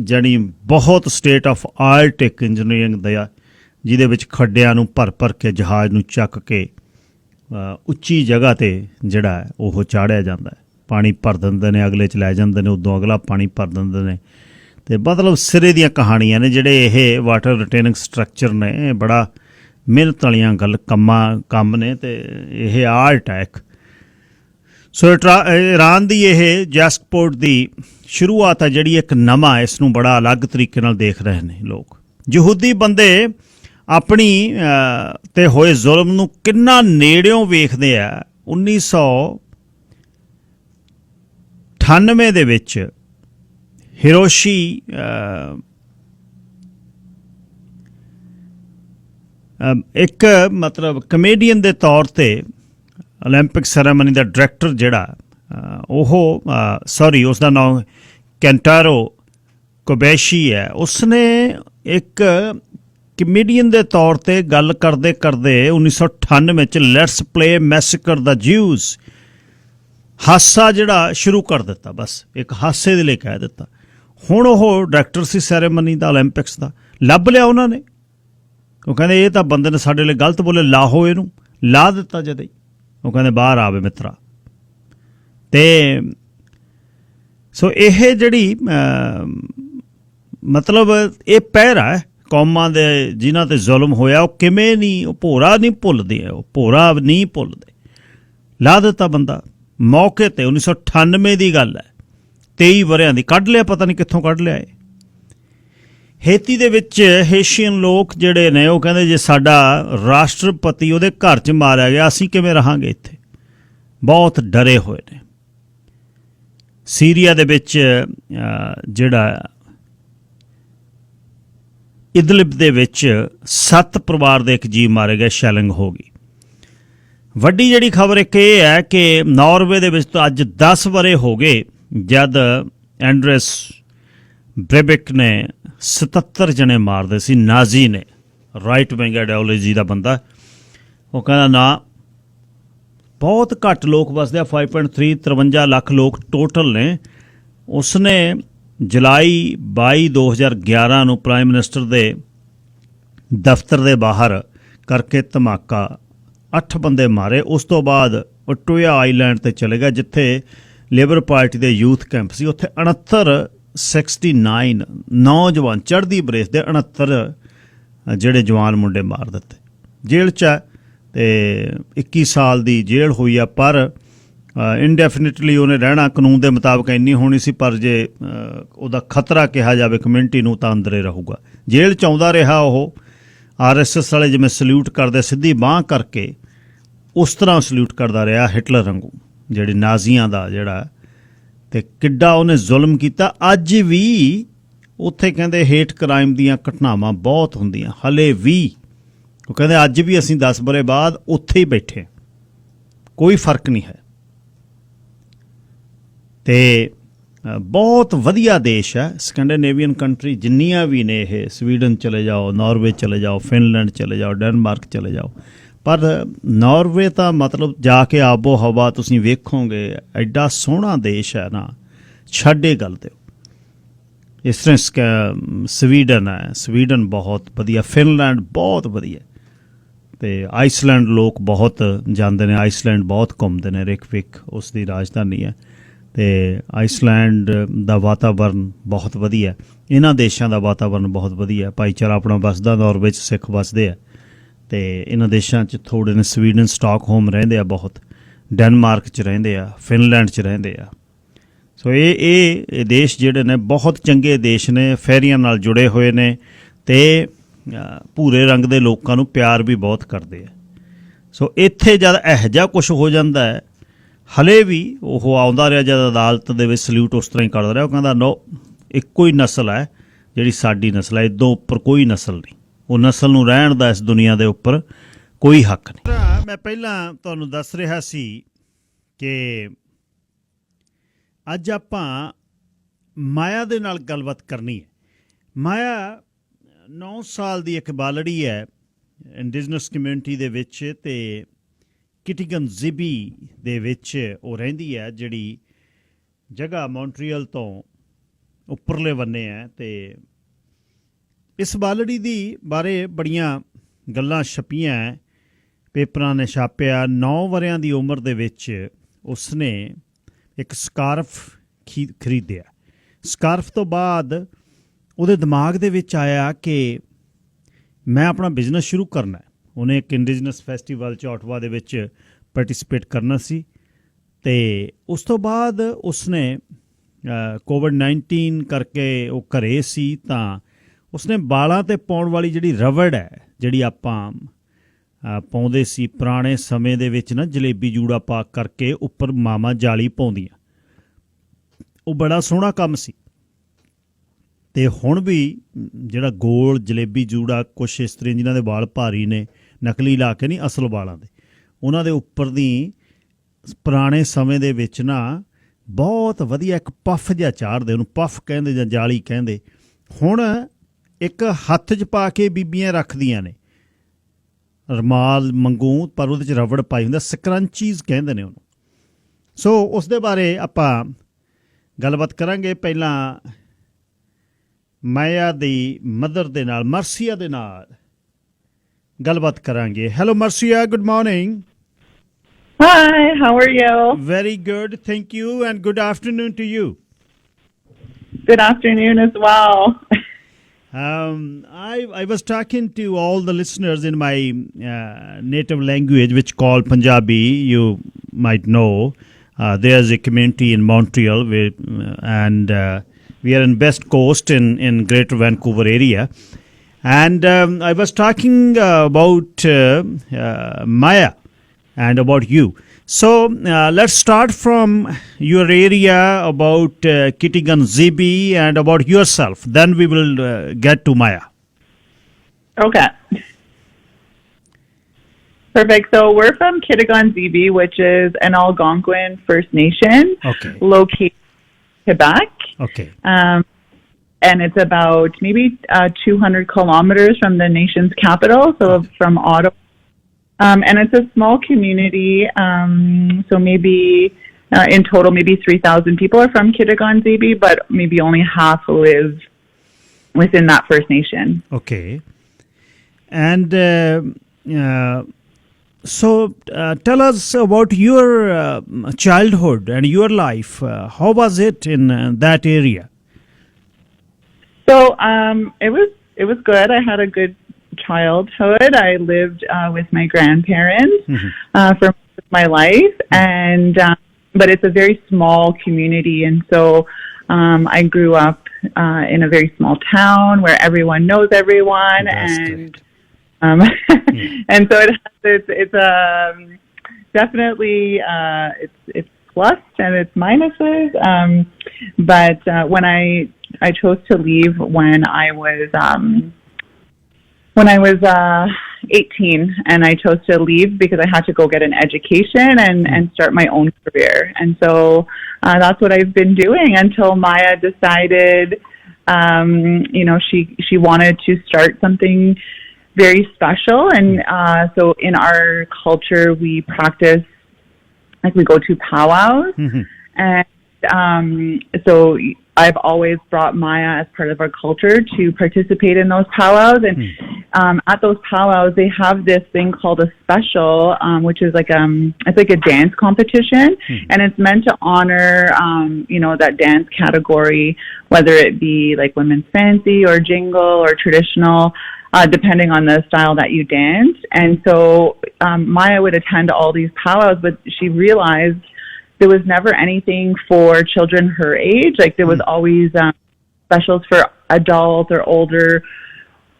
ਸਟੇਟ ਆਫ ਆਰਟ ਇੱਕ ਇੰਜੀਨੀਅਰਿੰਗ ਦਾ, ਜਿਹਦੇ ਵਿੱਚ ਖੱਡਿਆਂ ਨੂੰ ਭਰ ਕੇ ਜਹਾਜ਼ ਨੂੰ ਚੱਕ ਕੇ ਉੱਚੀ ਜਗ੍ਹਾ 'ਤੇ ਜਿਹੜਾ ਹੈ ਉਹ ਚਾੜ੍ਹਿਆ ਜਾਂਦਾ ਹੈ। ਪਾਣੀ ਭਰ ਦਿੰਦੇ ਨੇ, ਅਗਲੇ 'ਚ ਲੈ ਜਾਂਦੇ ਨੇ, ਉਦੋਂ ਅਗਲਾ ਪਾਣੀ ਭਰ ਦਿੰਦੇ ਨੇ, ਅਤੇ ਮਤਲਬ ਸਿਰੇ ਦੀਆਂ ਕਹਾਣੀਆਂ ਨੇ। ਜਿਹੜੇ ਇਹ ਵਾਟਰ ਰਿਟੇਨਿੰਗ ਸਟਰਕਚਰ ਨੇ, ਬੜਾ ਮਿਹਨਤ ਵਾਲੀਆਂ ਕੰਮ ਨੇ, ਅਤੇ ਇਹ ਆਰਟ ਹੈ ਇੱਕ। ਸੋ ਈਰਾਨ ਦੀ ਇਹ ਜੈਸਕ ਪੋਰਟ ਦੀ ਸ਼ੁਰੂਆਤ ਹੈ ਜਿਹੜੀ ਇੱਕ ਨਵਾਂ, ਇਸ ਨੂੰ ਬੜਾ ਅਲੱਗ ਤਰੀਕੇ ਨਾਲ ਦੇਖ ਰਹੇ ਨੇ ਲੋਕ। ਯਹੂਦੀ ਬੰਦੇ ਆਪਣੀ ਤੇ ਹੋਏ ਜ਼ੁਲਮ ਨੂੰ ਕਿੰਨਾ ਨੇੜਿਓਂ ਵੇਖਦੇ ਆ। 1998 ਦੇ ਵਿੱਚ ਹਿਰੋਸ਼ੀ ਇੱਕ ਮਤਲਬ ਕਮੇਡੀਅਨ ਦੇ ਤੌਰ 'ਤੇ ਓਲੰਪਿਕ ਸੈਰੇਮਨੀ ਦਾ ਡਾਇਰੈਕਟਰ ਜਿਹੜਾ ਉਸਦਾ ਨਾਮ ਕੈਂਟਾਰੋ ਕੋਬੈਸ਼ੀ ਹੈ। ਉਸਨੇ ਇੱਕ ਕਮੇਡੀਅਨ ਦੇ ਤੌਰ 'ਤੇ ਗੱਲ ਕਰਦੇ 1998 'ਚ ਲੈਟਸ ਪਲੇ ਮੈਸੇਕਰ ਦਾ ਜਿਊਜ਼ ਹਾਸਾ ਜਿਹੜਾ ਸ਼ੁਰੂ ਕਰ ਦਿੱਤਾ, ਬਸ ਇੱਕ ਹਾਸੇ ਦੇ ਲਈ ਕਹਿ ਦਿੱਤਾ। ਹੁਣ ਉਹ ਡਾਇਰੈਕਟਰ ਸੀ ਸੈਰੇਮਨੀ ਦਾ ਓਲੰਪਿਕਸ ਦਾ, ਲੱਭ ਲਿਆ ਉਹਨਾਂ ਨੇ। ਉਹ ਕਹਿੰਦੇ ਇਹ ਤਾਂ ਬੰਦੇ ਨੇ ਸਾਡੇ ਲਈ ਗਲਤ ਬੋਲੇ, ਲਾਹੋ ਇਹਨੂੰ। ਲਾ ਦਿੱਤਾ ਜਦੇ ਹੀ। ਉਹ ਕਹਿੰਦੇ ਬਾਹਰ ਆਵੇ ਮਿੱਤਰਾ। ਅਤੇ ਸੋ ਇਹ ਜਿਹੜੀ ਮਤਲਬ ਇਹ ਪਹਿਰਾ ਹੈ ਕੌਮਾਂ ਦੇ ਜਿਨ੍ਹਾਂ 'ਤੇ ਜ਼ੁਲਮ ਹੋਇਆ, ਉਹ ਕਿਵੇਂ ਨਹੀਂ, ਉਹ ਭੋਰਾ ਨਹੀਂ ਭੁੱਲਦੇ, ਲਾ ਦਿੱਤਾ ਬੰਦਾ ਮੌਕੇ 'ਤੇ। 1998 ਦੀ ਗੱਲ ਹੈ, 23 ਵਰ੍ਹਿਆਂ ਦੀ। ਕੱਢ ਲਿਆ, ਪਤਾ ਨਹੀਂ ਕਿੱਥੋਂ ਕੱਢ ਲਿਆ ਇਹ। ਹੇਤੀ ਦੇ ਵਿੱਚ ਹੇਸ਼ੀਅਨ ਲੋਕ ਜਿਹੜੇ ਨੇ ਉਹ ਕਹਿੰਦੇ ਜੇ ਸਾਡਾ ਰਾਸ਼ਟਰਪਤੀ ਉਹਦੇ ਘਰ 'ਚ ਮਾਰਿਆ ਗਿਆ, ਅਸੀਂ ਕਿਵੇਂ ਰਹਾਂਗੇ ਇੱਥੇ। ਬਹੁਤ ਡਰੇ ਹੋਏ ਨੇ। ਸੀਰੀਆ ਦੇ ਵਿੱਚ ਜਿਹੜਾ ਇਦਲਿਬ ਦੇ ਵਿੱਚ 7 ਪਰਿਵਾਰ ਦੇ ਇੱਕ ਜੀਅ ਮਾਰੇ ਗਏ, ਸ਼ੈਲਿੰਗ ਹੋ ਗਈ। ਵੱਡੀ ਜਿਹੜੀ ਖਬਰ ਇੱਕ ਇਹ ਹੈ ਕਿ ਨਾਰਵੇ ਦੇ ਵਿੱਚ ਤਾਂ ਅੱਜ 10 ਵਰ੍ਹੇ ਹੋ ਗਏ ਜਦ ਐਂਡਰੇਸ ਬ੍ਰੇਬਿਕ ਨੇ 77 ਜਣੇ ਮਾਰਦੇ ਸੀ, ਨਾਜ਼ੀ ਨੇ, ਰਾਈਟ ਵਿੰਗ ਆਈਡੀਓਲੋਜੀ ਦਾ ਬੰਦਾ। ਉਹ ਕਹਿੰਦਾ ਨਾ, ਬਹੁਤ ਘੱਟ ਲੋਕ ਵਸਦੇ ਆ, 5.3 53 ਲੱਖ ਲੋਕ ਟੋਟਲ ਨੇ। ਉਸਨੇ ਜੁਲਾਈ 22 2011 ਨੂੰ ਪ੍ਰਾਈਮ ਮਿਨਿਸਟਰ ਦੇ ਦਫ਼ਤਰ ਦੇ ਬਾਹਰ ਕਰਕੇ ਧਮਾਕਾ, 8 ਬੰਦੇ ਮਾਰੇ। ਉਸ ਤੋਂ ਬਾਅਦ ਉਹ ਟੋਇਆ ਆਈਲੈਂਡ 'ਤੇ ਚਲੇ ਗਿਆ ਜਿੱਥੇ ਲੇਬਰ ਪਾਰਟੀ ਦੇ ਯੂਥ ਕੈਂਪ ਸੀ। ਉੱਥੇ 69 ਨੌਜਵਾਨ ਚੜ੍ਹਦੀ ਬਰੇਸ ਦੇ 69 ਜਿਹੜੇ ਜਵਾਨ ਮੁੰਡੇ ਮਾਰ ਦਿੱਤੇ। ਜੇਲ੍ਹ 'ਚ ਅਤੇ 21 ਸਾਲ ਦੀ ਜੇਲ੍ਹ ਹੋਈ ਆ, ਪਰ ਇਨਡੈਫੀਨਿਟਲੀ ਉਹਨੇ ਰਹਿਣਾ, ਕਾਨੂੰਨ ਦੇ ਮੁਤਾਬਕ ਇੰਨੀ ਹੋਣੀ ਸੀ, ਪਰ ਜੇ ਉਹਦਾ ਖਤਰਾ ਕਿਹਾ ਜਾਵੇ ਕਮਿਊਨਿਟੀ ਨੂੰ ਤਾਂ ਅੰਦਰੇ ਰਹੂਗਾ। ਜੇਲ੍ਹ 'ਚ ਆਉਂਦਾ ਰਿਹਾ ਉਹ। RSS ਵਾਲੇ ਜਿਵੇਂ ਸਲੂਟ ਕਰਦੇ ਸਿੱਧੀ ਬਾਂਹ ਕਰਕੇ, ਉਸ ਤਰ੍ਹਾਂ ਸਲੂਟ ਕਰਦਾ ਰਿਹਾ ਹਿਟਲਰ ਵਾਂਗੂ, ਜਿਹੜੀ ਨਾਜ਼ੀਆਂ ਦਾ ਜਿਹੜਾ। ਅਤੇ ਕਿੱਡਾ ਉਹਨੇ ਜ਼ੁਲਮ ਕੀਤਾ। ਅੱਜ ਵੀ ਉੱਥੇ ਕਹਿੰਦੇ ਹੇਟ ਕ੍ਰਾਈਮ ਦੀਆਂ ਘਟਨਾਵਾਂ ਬਹੁਤ ਹੁੰਦੀਆਂ ਹਲੇ ਵੀ। ਉਹ ਕਹਿੰਦੇ ਅੱਜ ਵੀ ਅਸੀਂ 10 ਵਰ੍ਹੇ ਬਾਅਦ ਉੱਥੇ ਹੀ ਬੈਠੇ, ਕੋਈ ਫਰਕ ਨਹੀਂ ਹੈ। ਅਤੇ ਬਹੁਤ ਵਧੀਆ ਦੇਸ਼ ਹੈ ਸਕੈਂਡੀਨੇਵੀਅਨ ਕੰਟਰੀ ਜਿੰਨੀਆਂ ਵੀ ਨੇ ਇਹ। ਸਵੀਡਨ ਚਲੇ ਜਾਓ, ਨਾਰਵੇ ਚਲੇ ਜਾਓ, ਫਿਨਲੈਂਡ ਚਲੇ ਜਾਓ, ਡੈਨਮਾਰਕ ਚਲੇ ਜਾਓ। ਪਰ ਨਾਰਵੇ ਤਾਂ ਮਤਲਬ ਜਾ ਕੇ ਆਬੋ ਹਵਾ ਤੁਸੀਂ ਵੇਖੋਗੇ, ਐਡਾ ਸੋਹਣਾ ਦੇਸ਼ ਹੈ ਨਾ, ਛੱਡੇ ਗੱਲ ਦਿਓ। ਇਸ ਤਰ੍ਹਾਂ ਸਵੀਡਨ ਹੈ, ਸਵੀਡਨ ਬਹੁਤ ਵਧੀਆ, ਫਿਨਲੈਂਡ ਬਹੁਤ ਵਧੀਆ। ਅਤੇ ਆਈਸਲੈਂਡ ਲੋਕ ਬਹੁਤ ਜਾਂਦੇ ਨੇ, ਆਈਸਲੈਂਡ ਬਹੁਤ ਘੁੰਮਦੇ ਨੇ, ਰੇਕਵਿਕ ਉਸ ਦੀ ਰਾਜਧਾਨੀ ਹੈ। ਅਤੇ ਆਈਸਲੈਂਡ ਦਾ ਵਾਤਾਵਰਨ ਬਹੁਤ ਵਧੀਆ। ਇਹਨਾਂ ਦੇਸ਼ਾਂ ਦਾ ਵਾਤਾਵਰਨ ਬਹੁਤ ਵਧੀਆ, ਭਾਈਚਾਰਾ ਆਪਣਾ ਵੱਸਦਾ। ਨਾਰਵੇ 'ਚ ਸਿੱਖ ਵੱਸਦੇ ਆ, ਅਤੇ ਇਹਨਾਂ ਦੇਸ਼ਾਂ 'ਚ ਥੋੜ੍ਹੇ ਨੇ। ਸਵੀਡਨ ਸਟਾਕਹੋਮ ਰਹਿੰਦੇ ਆ ਬਹੁਤ, ਡੈਨਮਾਰਕ 'ਚ ਰਹਿੰਦੇ ਆ, ਫਿਨਲੈਂਡ 'ਚ ਰਹਿੰਦੇ ਆ। ਸੋ ਇਹ ਦੇਸ਼ ਜਿਹੜੇ ਨੇ ਬਹੁਤ ਚੰਗੇ ਦੇਸ਼ ਨੇ, ਫੈਰੀਆਂ ਨਾਲ ਜੁੜੇ ਹੋਏ ਨੇ, ਅਤੇ ਭੂਰੇ ਰੰਗ ਦੇ ਲੋਕਾਂ ਨੂੰ ਪਿਆਰ ਵੀ ਬਹੁਤ ਕਰਦੇ ਆ। ਸੋ ਇੱਥੇ ਜਦ ਇਹੋ ਜਿਹਾ ਕੁਛ ਹੋ ਜਾਂਦਾ ਹੈ, ਹਲੇ ਵੀ ਉਹ ਆਉਂਦਾ ਰਿਹਾ ਜਦ ਅਦਾਲਤ ਦੇ ਵਿੱਚ ਸਲੂਟ ਉਸ ਤਰ੍ਹਾਂ ਹੀ ਕਰਦਾ ਰਿਹਾ। ਉਹ ਕਹਿੰਦਾ ਨੋ, ਇੱਕੋ ਹੀ ਨਸਲ ਹੈ ਜਿਹੜੀ ਸਾਡੀ ਨਸਲ ਹੈ, ਇੱਦੋਂ ਉੱਪਰ ਕੋਈ ਨਸਲ ਨਹੀਂ। ਉਹ ਨਸਲ ਨੂੰ ਰਹਿਣ ਦਾ ਇਸ ਦੁਨੀਆ ਦੇ ਉੱਪਰ ਕੋਈ ਹੱਕ ਨਹੀਂ। ਮੈਂ ਪਹਿਲਾਂ ਤੁਹਾਨੂੰ ਦੱਸ ਰਿਹਾ ਸੀ ਕਿ ਅੱਜ ਆਪਾਂ ਮਾਇਆ ਦੇ ਨਾਲ ਗੱਲਬਾਤ ਕਰਨੀ ਹੈ। ਮਾਇਆ 9 ਸਾਲ ਦੀ ਇੱਕ ਬਾਲੜੀ ਹੈ ਇੰਡੀਜਨਸ ਕਮਿਊਨਿਟੀ ਦੇ ਵਿੱਚ, ਅਤੇ ਕਿਟੀਗਨ ਜ਼ਿਬੀ ਦੇ ਵਿੱਚ ਉਹ ਰਹਿੰਦੀ ਹੈ, ਜਿਹੜੀ ਜਗ੍ਹਾ ਮੌਂਟਰੀਅਲ ਤੋਂ ਉੱਪਰਲੇ ਬੰਨੇ ਹੈ। ਅਤੇ ਇਸ ਬਾਲੜੀ ਦੀ ਬਾਰੇ ਬੜੀਆਂ ਗੱਲਾਂ ਛਪੀਆਂ, ਪੇਪਰਾਂ ਨੇ ਛਾਪਿਆ। 9 ਵਰ੍ਹਿਆਂ ਦੀ ਉਮਰ ਦੇ ਵਿੱਚ ਉਸਨੇ ਇੱਕ ਸਕਾਰਫ ਖਰੀਦਿਆ। ਸਕਾਰਫ ਤੋਂ ਬਾਅਦ ਉਹਦੇ ਦਿਮਾਗ ਦੇ ਵਿੱਚ ਆਇਆ ਕਿ ਮੈਂ ਆਪਣਾ ਬਿਜ਼ਨਸ ਸ਼ੁਰੂ ਕਰਨਾ ਹੈ। ਉਹਨੇ ਇੱਕ ਇੰਡੀਜਨਸ ਫੈਸਟੀਵਲ 'ਚ ਓਟਵਾ ਦੇ ਵਿੱਚ ਪਾਰਟੀਸਪੇਟ ਕਰਨਾ ਸੀ। ਅਤੇ ਉਸ ਤੋਂ ਬਾਅਦ ਉਸਨੇ COVID-19 ਕਰਕੇ ਉਹ ਘਰੇ ਸੀ, ਤਾਂ ਉਸਨੇ ਬਾਲਾਂ 'ਤੇ ਪਾਉਣ ਵਾਲੀ ਜਿਹੜੀ ਰਬੜ ਹੈ, ਜਿਹੜੀ ਆਪਾਂ ਪਾਉਂਦੇ ਸੀ ਪੁਰਾਣੇ ਸਮੇਂ ਦੇ ਵਿੱਚ ਨਾ, ਜਲੇਬੀ ਜੂੜਾ ਪਾ ਕਰਕੇ ਉੱਪਰ ਮਾਵਾਂ ਜਾਲੀ ਪਾਉਂਦੀਆਂ, ਉਹ ਬੜਾ ਸੋਹਣਾ ਕੰਮ ਸੀ। ਅਤੇ ਹੁਣ ਵੀ ਜਿਹੜਾ ਗੋਲ ਜਲੇਬੀ ਜੂੜਾ, ਕੁਛ ਇਸ ਤਰ੍ਹਾਂ ਜਿਨ੍ਹਾਂ ਦੇ ਵਾਲ ਭਾਰੀ ਨੇ, ਨਕਲੀ ਲਾ ਕੇ ਨਹੀਂ, ਅਸਲ ਵਾਲਾਂ ਦੇ, ਉਹਨਾਂ ਦੇ ਉੱਪਰ ਦੀ ਪੁਰਾਣੇ ਸਮੇਂ ਦੇ ਵਿੱਚ ਨਾ ਬਹੁਤ ਵਧੀਆ ਇੱਕ ਪੱਫ ਜਿਹਾ ਚਾੜਦੇ, ਉਹਨੂੰ ਪੱਫ ਕਹਿੰਦੇ ਜਾਂ ਜਾਲੀ ਕਹਿੰਦੇ। ਹੁਣ ਇੱਕ ਹੱਥ 'ਚ ਪਾ ਕੇ ਬੀਬੀਆਂ ਰੱਖਦੀਆਂ ਨੇ, ਰੁਮਾਲ ਵਾਂਗੂ, ਪਰ ਉਹਦੇ 'ਚ ਰਬੜ ਪਾਈ ਹੁੰਦਾ, ਸਕਰੰਚੀਜ਼ ਕਹਿੰਦੇ ਨੇ ਉਹਨੂੰ। ਸੋ ਉਸ ਦੇ ਬਾਰੇ ਆਪਾਂ ਗੱਲਬਾਤ ਕਰਾਂਗੇ। ਪਹਿਲਾਂ ਮਾਇਆ ਦੀ ਮਦਰ ਦੇ ਨਾਲ, ਮਰਸੀਆ ਦੇ ਨਾਲ ਗੱਲਬਾਤ ਕਰਾਂਗੇ। Hello Marcia, good morning. Hi, how are you? Very good, thank you, and good afternoon to you. Good afternoon as well. I was talking to all the listeners in my native language, which called Punjabi. You might know there's a community in Montreal, and we are in West Coast in Greater Vancouver area. And I was talking about Maya and about you. So let's start from your area, about Kitigan Zibi, and about yourself. Then we will get to Maya. Okay. Perfect. So we're from Kitigan Zibi, which is an Algonquin First Nation, Okay. located in Quebec. Okay. and it's about maybe 200 kilometers from the nation's capital, so from Ottawa. And it's a small community, so maybe in total, maybe 3,000 people are from Kitigan-Zibi, but maybe only half live within that First Nation. Okay. And so tell us about your childhood and your life. How was it in that area? So it was good. I had a good childhood. I lived with my grandparents for most of my life, and but it's a very small community, and so I grew up in a very small town where everyone knows everyone. That's and great. And so it's definitely it's plus and it's minuses. But when I chose to leave when I was 18, and I chose to leave because I had to go get an education and start my own career. And so that's what I've been doing until Maya decided, she wanted to start something very special. And so in our culture, we practice, like we go to powwows. And so I've always brought Maya as part of our culture to participate in those powwows. And at those powwows, they have this thing called a special, which is it's like a dance competition. And it's meant to honor, that dance category, whether it be like women's fancy or jingle or traditional, depending on the style that you dance. And so Maya would attend all these powwows, but she realized there was never anything for children her age. Like there was always specials for adults or older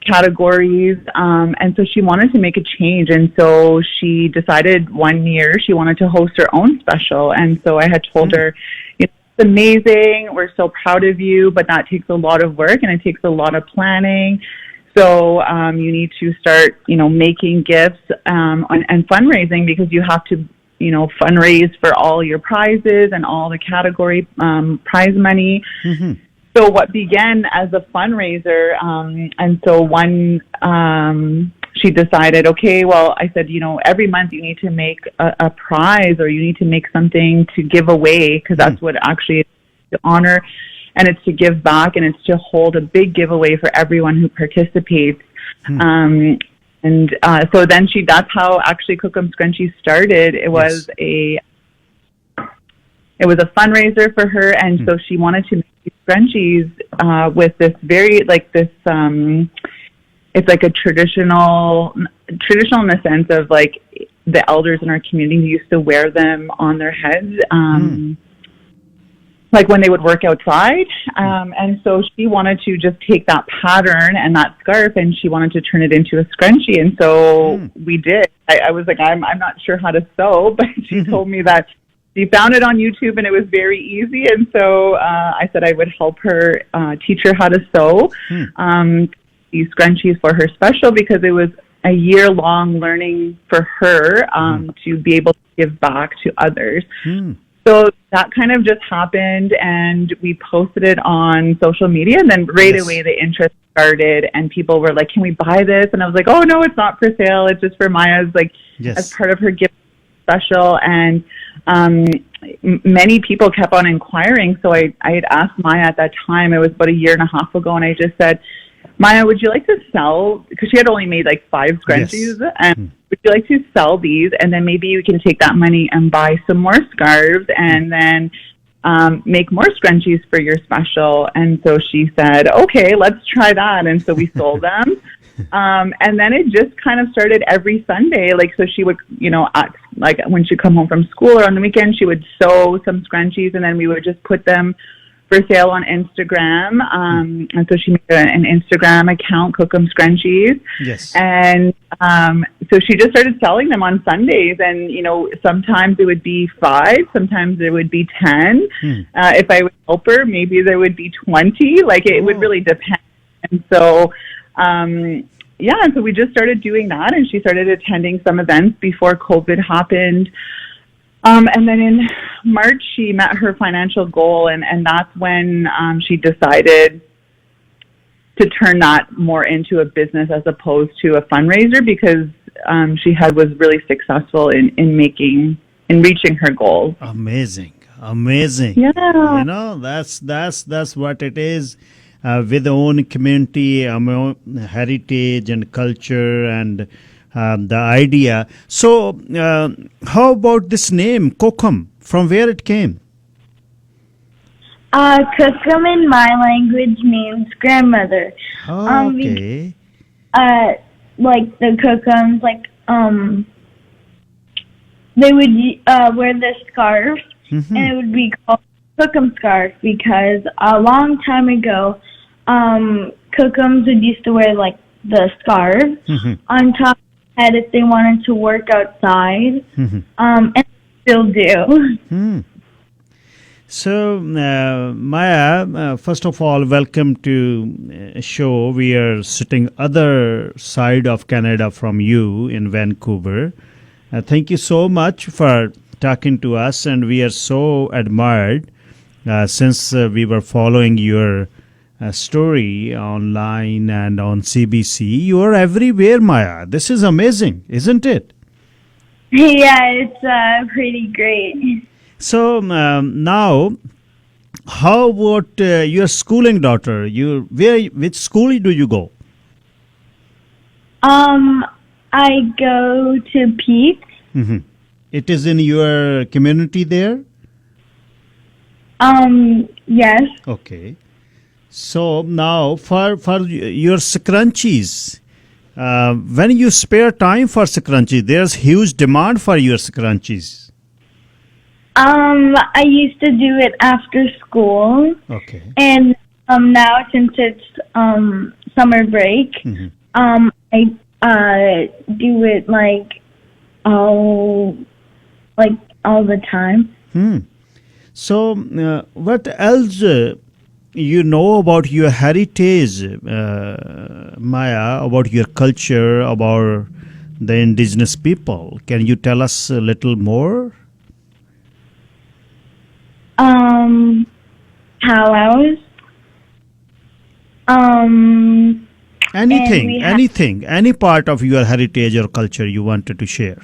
categories. And so she wanted to make a change. And so she decided one year she wanted to host her own special. And so I had told her, it's amazing. We're so proud of you, but that takes a lot of work and it takes a lot of planning. So you need to start, making gifts and fundraising, because you have to fundraise for all your prizes and all the category prize money. So what began as a fundraiser, and so she decided, okay, well, I said, every month you need to make a prize, or you need to make something to give away, because that's what actually is to honor, and it's to give back, and it's to hold a big giveaway for everyone who participates. And so then that's how actually Cookum Scrunchies started. It was a fundraiser for her, and so she wanted to make these scrunchies with this very it's like a traditional in the sense of like the elders in our community used to wear them on their heads. Like when they would work outside. And so she wanted to just take that pattern and that scarf, and she wanted to turn it into a scrunchie. And so we did. I was like, I'm not sure how to sew, but she told me that she found it on YouTube and it was very easy. And so I said I would help her teach her how to sew these scrunchies for her special, because it was a year-long learning for her to be able to give back to others. So that kind of just happened, and we posted it on social media, and then right away the interest started, and people were like, can we buy this? And I was like, oh, no, it's not for sale. It's just for Maya's, as part of her gift special. And many people kept on inquiring. So I had asked Maya at that time, it was about a year and a half ago, and I just said, Maya, would you like to sell, because she had only made 5 scrunchies, and would you like to sell these, and then maybe you can take that money and buy some more scarves, and then make more scrunchies for your special? And so she said, okay, let's try that. And so we sold them. And then it just kind of started every Sunday. So she would, when she'd come home from school or on the weekend, she would sew some scrunchies, and then we would just put them for sale on Instagram. And so she made an Instagram account, Cookum Scrunchies. Yes. And so she just started selling them on Sundays. And, sometimes it would be 5, sometimes it would be 10. If I would help her, maybe there would be 20. It would really depend. And so, and so we just started doing that, and she started attending some events before COVID happened. And then in March, she met her financial goal, and that's when she decided to turn that more into a business as opposed to a fundraiser because she was really successful in reaching her goals. Amazing, amazing. Yeah. You know, that's what it is. With own community, own heritage and culture and the idea. So, how about this name, Kokum? From where it came? Kokum in my language means grandmother. Oh, okay. Like the Kokums, like they would wear this scarf, Mhm. and it would be called Kokum scarf because a long time ago, Kokums would used to wear like the scarf Mhm. on top of their head if they wanted to work outside, Mhm. and still do. Hmm. So, Maya, first of all, welcome to show. We are sitting other side of Canada from you in Vancouver. Thank you so much for talking to us, and we are so admired since we were following your story online and on CBC. You are everywhere, Maya. This is amazing, isn't it? Yeah, it's pretty great. So now, how about your schooling daughter? Which school do you go? I go to Pete's. Mm-hmm. It is in your community there? Yes. Okay. So now for your scrunchies, when you spare time for scrunchies, there's huge demand for your scrunchies. I used to do it after school, Okay. and now since it's summer break, Mhm. I do it like all the time. So, what else you know about your heritage, Maya, about your culture, about the indigenous people? Can you tell us a little more? Powwows. Anything, we have- anything, any part of your heritage or culture you wanted to share?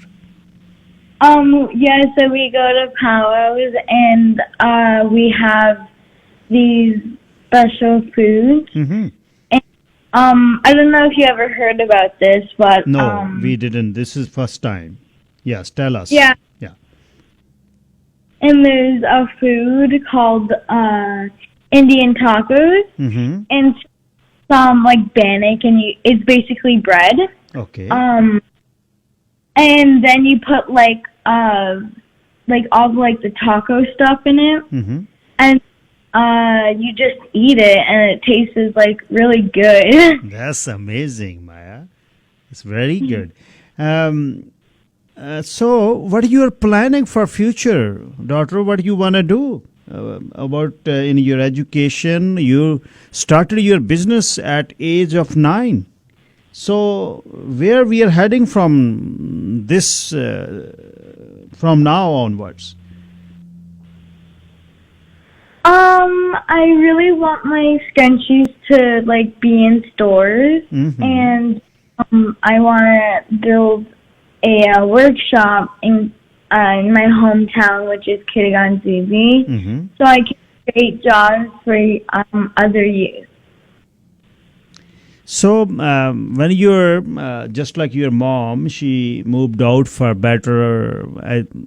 Yeah, so we go to powwows and we have these special foods. Mm-hmm. I don't know if you ever heard about this, but No, we didn't. This is first time. Yes, tell us. Yeah. Yeah. And there's a food called Indian tacos, Mm-hmm. and some like bannock, and it's basically bread. Okay. And then you put like all like the taco stuff in it, Mm-hmm. and you just eat it, and it tastes like really good. That's amazing, Maya. It's very good. So, what are you planning for future, daughter? What do you want to do about in your education? You started your business at age of 9. So, where we are heading from this from now onwards? I really want my scrunchies to like be in stores, Mhm. and I want to build a workshop in my hometown, which is Kirigan-Zibi, Mm-hmm. so I can create jobs for other youth. So, when you're just like your mom, she moved out for better,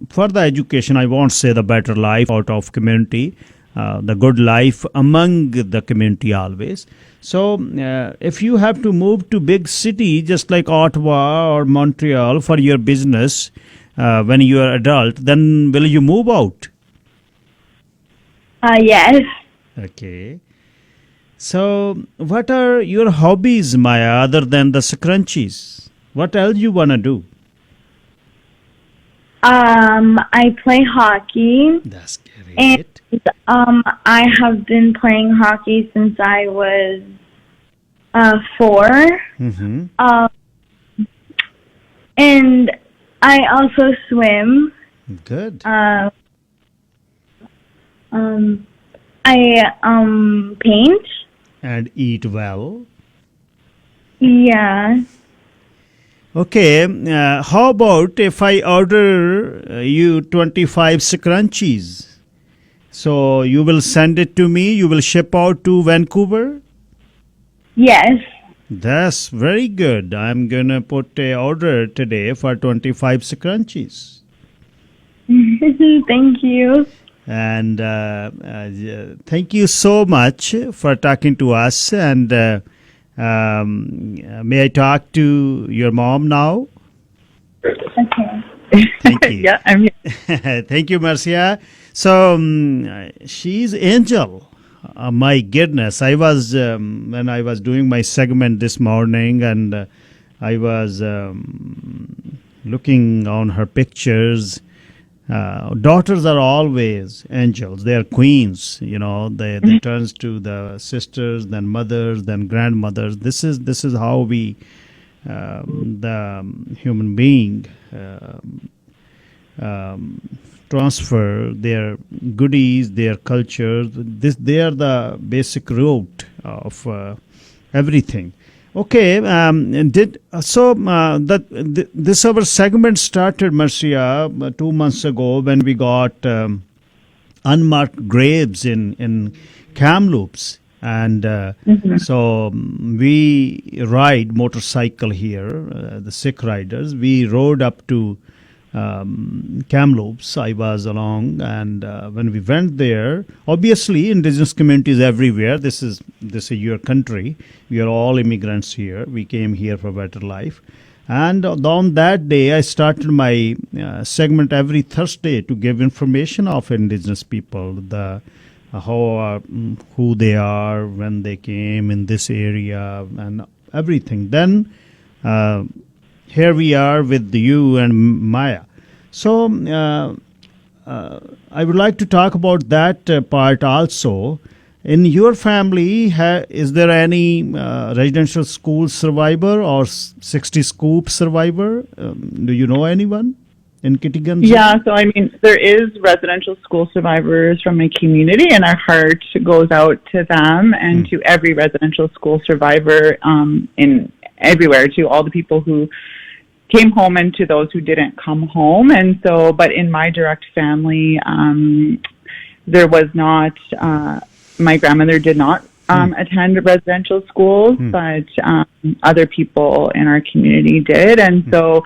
for the education, I won't say the better life out of community, the good life among the community always. So, if you have to move to big city, just like Ottawa or Montreal for your business, when you are adult, then will you move out? Yes. Okay. So, what are your hobbies, Maya, other than the scrunchies? What else you want to do? I play hockey, That's great. and I have been playing hockey since I was 4. Mm-hmm. And I also swim. Good. I paint. And eat well. Yeah. Okay, how about if I order you 25 scrunchies? So you will send it to me, you will ship out to Vancouver? Yes. That's very good. I'm going to put a order today for 25 scrunchies. Thank you. And thank you so much for talking to us. And may I talk to your mom now? Okay. Thank you. Yeah, I'm here. Thank you, Marcia. So she's Angel. My goodness, I was when I was doing my segment this morning, and I was looking on her pictures. Daughters are always angels. They are queens. You know, they turns to the sisters, then mothers, then grandmothers. This is how we the human being transfer their goodies, their culture. They are the basic root of everything. Okay, this our segment started, Marcia, 2 months ago when we got unmarked graves in Kamloops, and so we ride motorcycle here, the Sikh riders. We rode up to Kamloops. I was along, and when we went there, obviously indigenous communities everywhere. This is your country. We are all immigrants here. We came here for better life. And on that day, I started my segment every Thursday to give information of indigenous people, who they are, when they came in this area, and everything. Then here we are with you and Maya. So I would like to talk about that part also. In your family, is there any residential school survivor or 60 Scoop survivor? Do you know anyone in Kitigan? Yeah, so I mean, there is residential school survivors from my community, and our heart goes out to them and to every residential school survivor in everywhere, to all the people who came home and to those who didn't come home. And so, but in my direct family, there was not, my grandmother did not attend residential schools, but other people in our community did. And so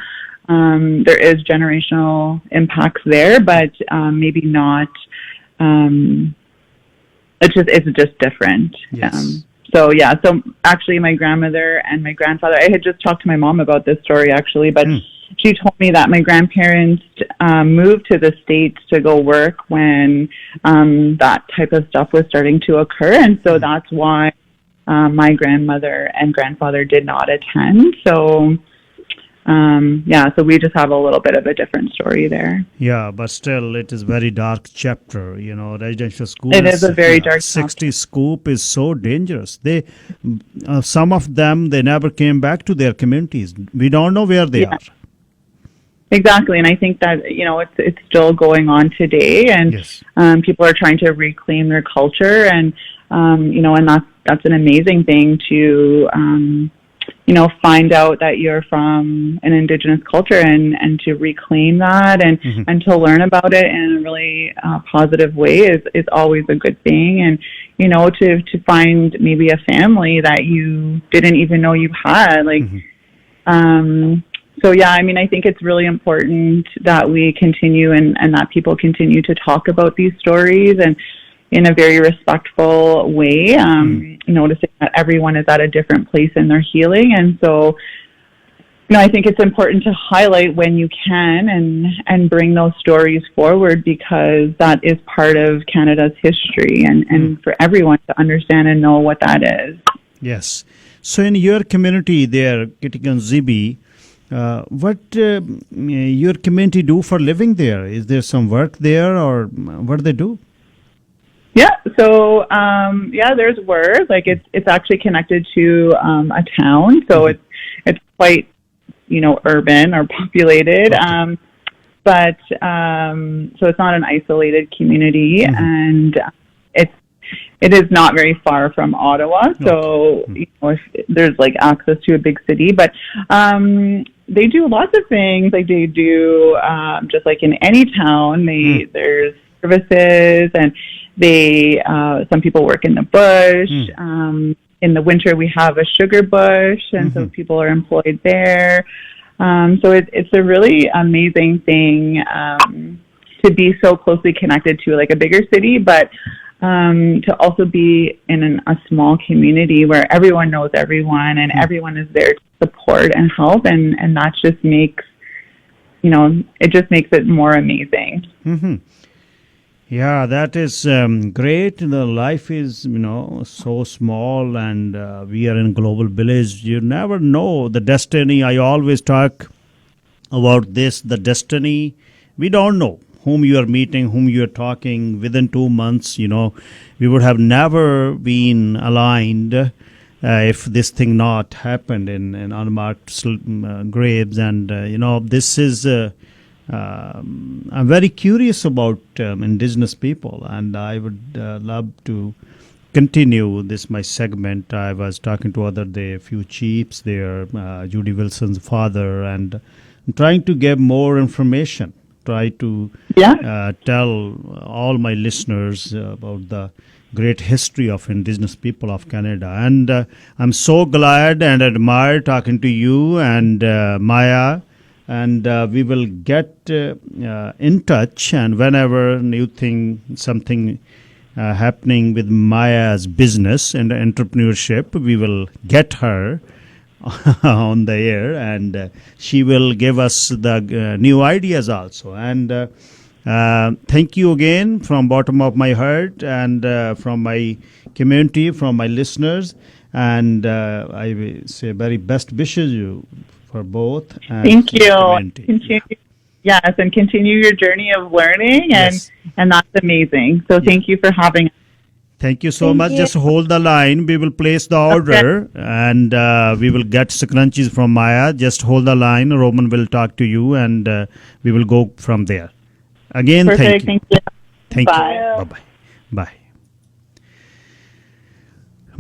there is generational impacts there, but maybe not, it's just different. Yes. So actually my grandmother and my grandfather, I had just talked to my mom about this story actually, but she told me that my grandparents moved to the States to go work when that type of stuff was starting to occur. And so that's why my grandmother and grandfather did not attend. So so we just have a little bit of a different story there. Yeah, but still, it is very dark chapter. You know, residential schools. It is a very dark 60 Scoop is so dangerous. They, some of them, they never came back to their communities. We don't know where they are. Exactly, and I think that it's still going on today, and Yes. People are trying to reclaim their culture, and and that's an amazing thing to find out that you're from an indigenous culture and to reclaim that and to learn about it in a really positive way is always a good thing. And, to find maybe a family that you didn't even know you had, I think it's really important that we continue and that people continue to talk about these stories and in a very respectful way, noticing that everyone is at a different place in their healing. And so, I think it's important to highlight when you can and bring those stories forward, because that is part of Canada's history and for everyone to understand and know what that is. Yes. So in your community there, Kitigan Zibi, what your community do for living there? Is there some work there, or what do they do? Yeah, so there's work. It's actually connected to a town, so it's quite urban or populated. Okay. So it's not an isolated community, and it is not very far from Ottawa. So, you know, if there's like access to a big city, but they do lots of things. Like they do, just like in any town, there's services, and they, some people work in the bush. In the winter, we have a sugar bush, and so people are employed there. So it's a really amazing thing to be so closely connected to like a bigger city, but to also be in a small community where everyone knows everyone and everyone is there to support and help, and that just makes, you know, it just makes it more amazing. Yeah, that is great. The life is, you know, so small, and we are in global village. You never know the destiny. I always talk about this, the destiny. We don't know whom you are meeting, whom you are talking. Within 2 months, you know, we would have never been aligned if this thing not happened in unmarked graves. And, you know, this is... I'm very curious about indigenous people, and I would love to continue this my segment. I was talking to other day a few chiefs there, Judy Wilson's father, and trying to get more information, try to tell all my listeners about the great history of indigenous people of Canada. And I'm so glad and admire talking to you and Maya. And we will get in touch, and whenever new thing, something happening with Maya's business and entrepreneurship, we will get her on the air, and she will give us the new ideas also. And thank you again from bottom of my heart, and from my community, from my listeners, and I will say very best wishes you for both. Thank you. Continue, yes, and continue your journey of learning, and that's amazing. So thank you for having us. Thank you so much. Just hold the line. We will place the order, and we will get scrunchies from Maya. Just hold the line. Roman will talk to you, and we will go from there. Again, Perfect. thank you. Thank you. Bye-bye. Bye.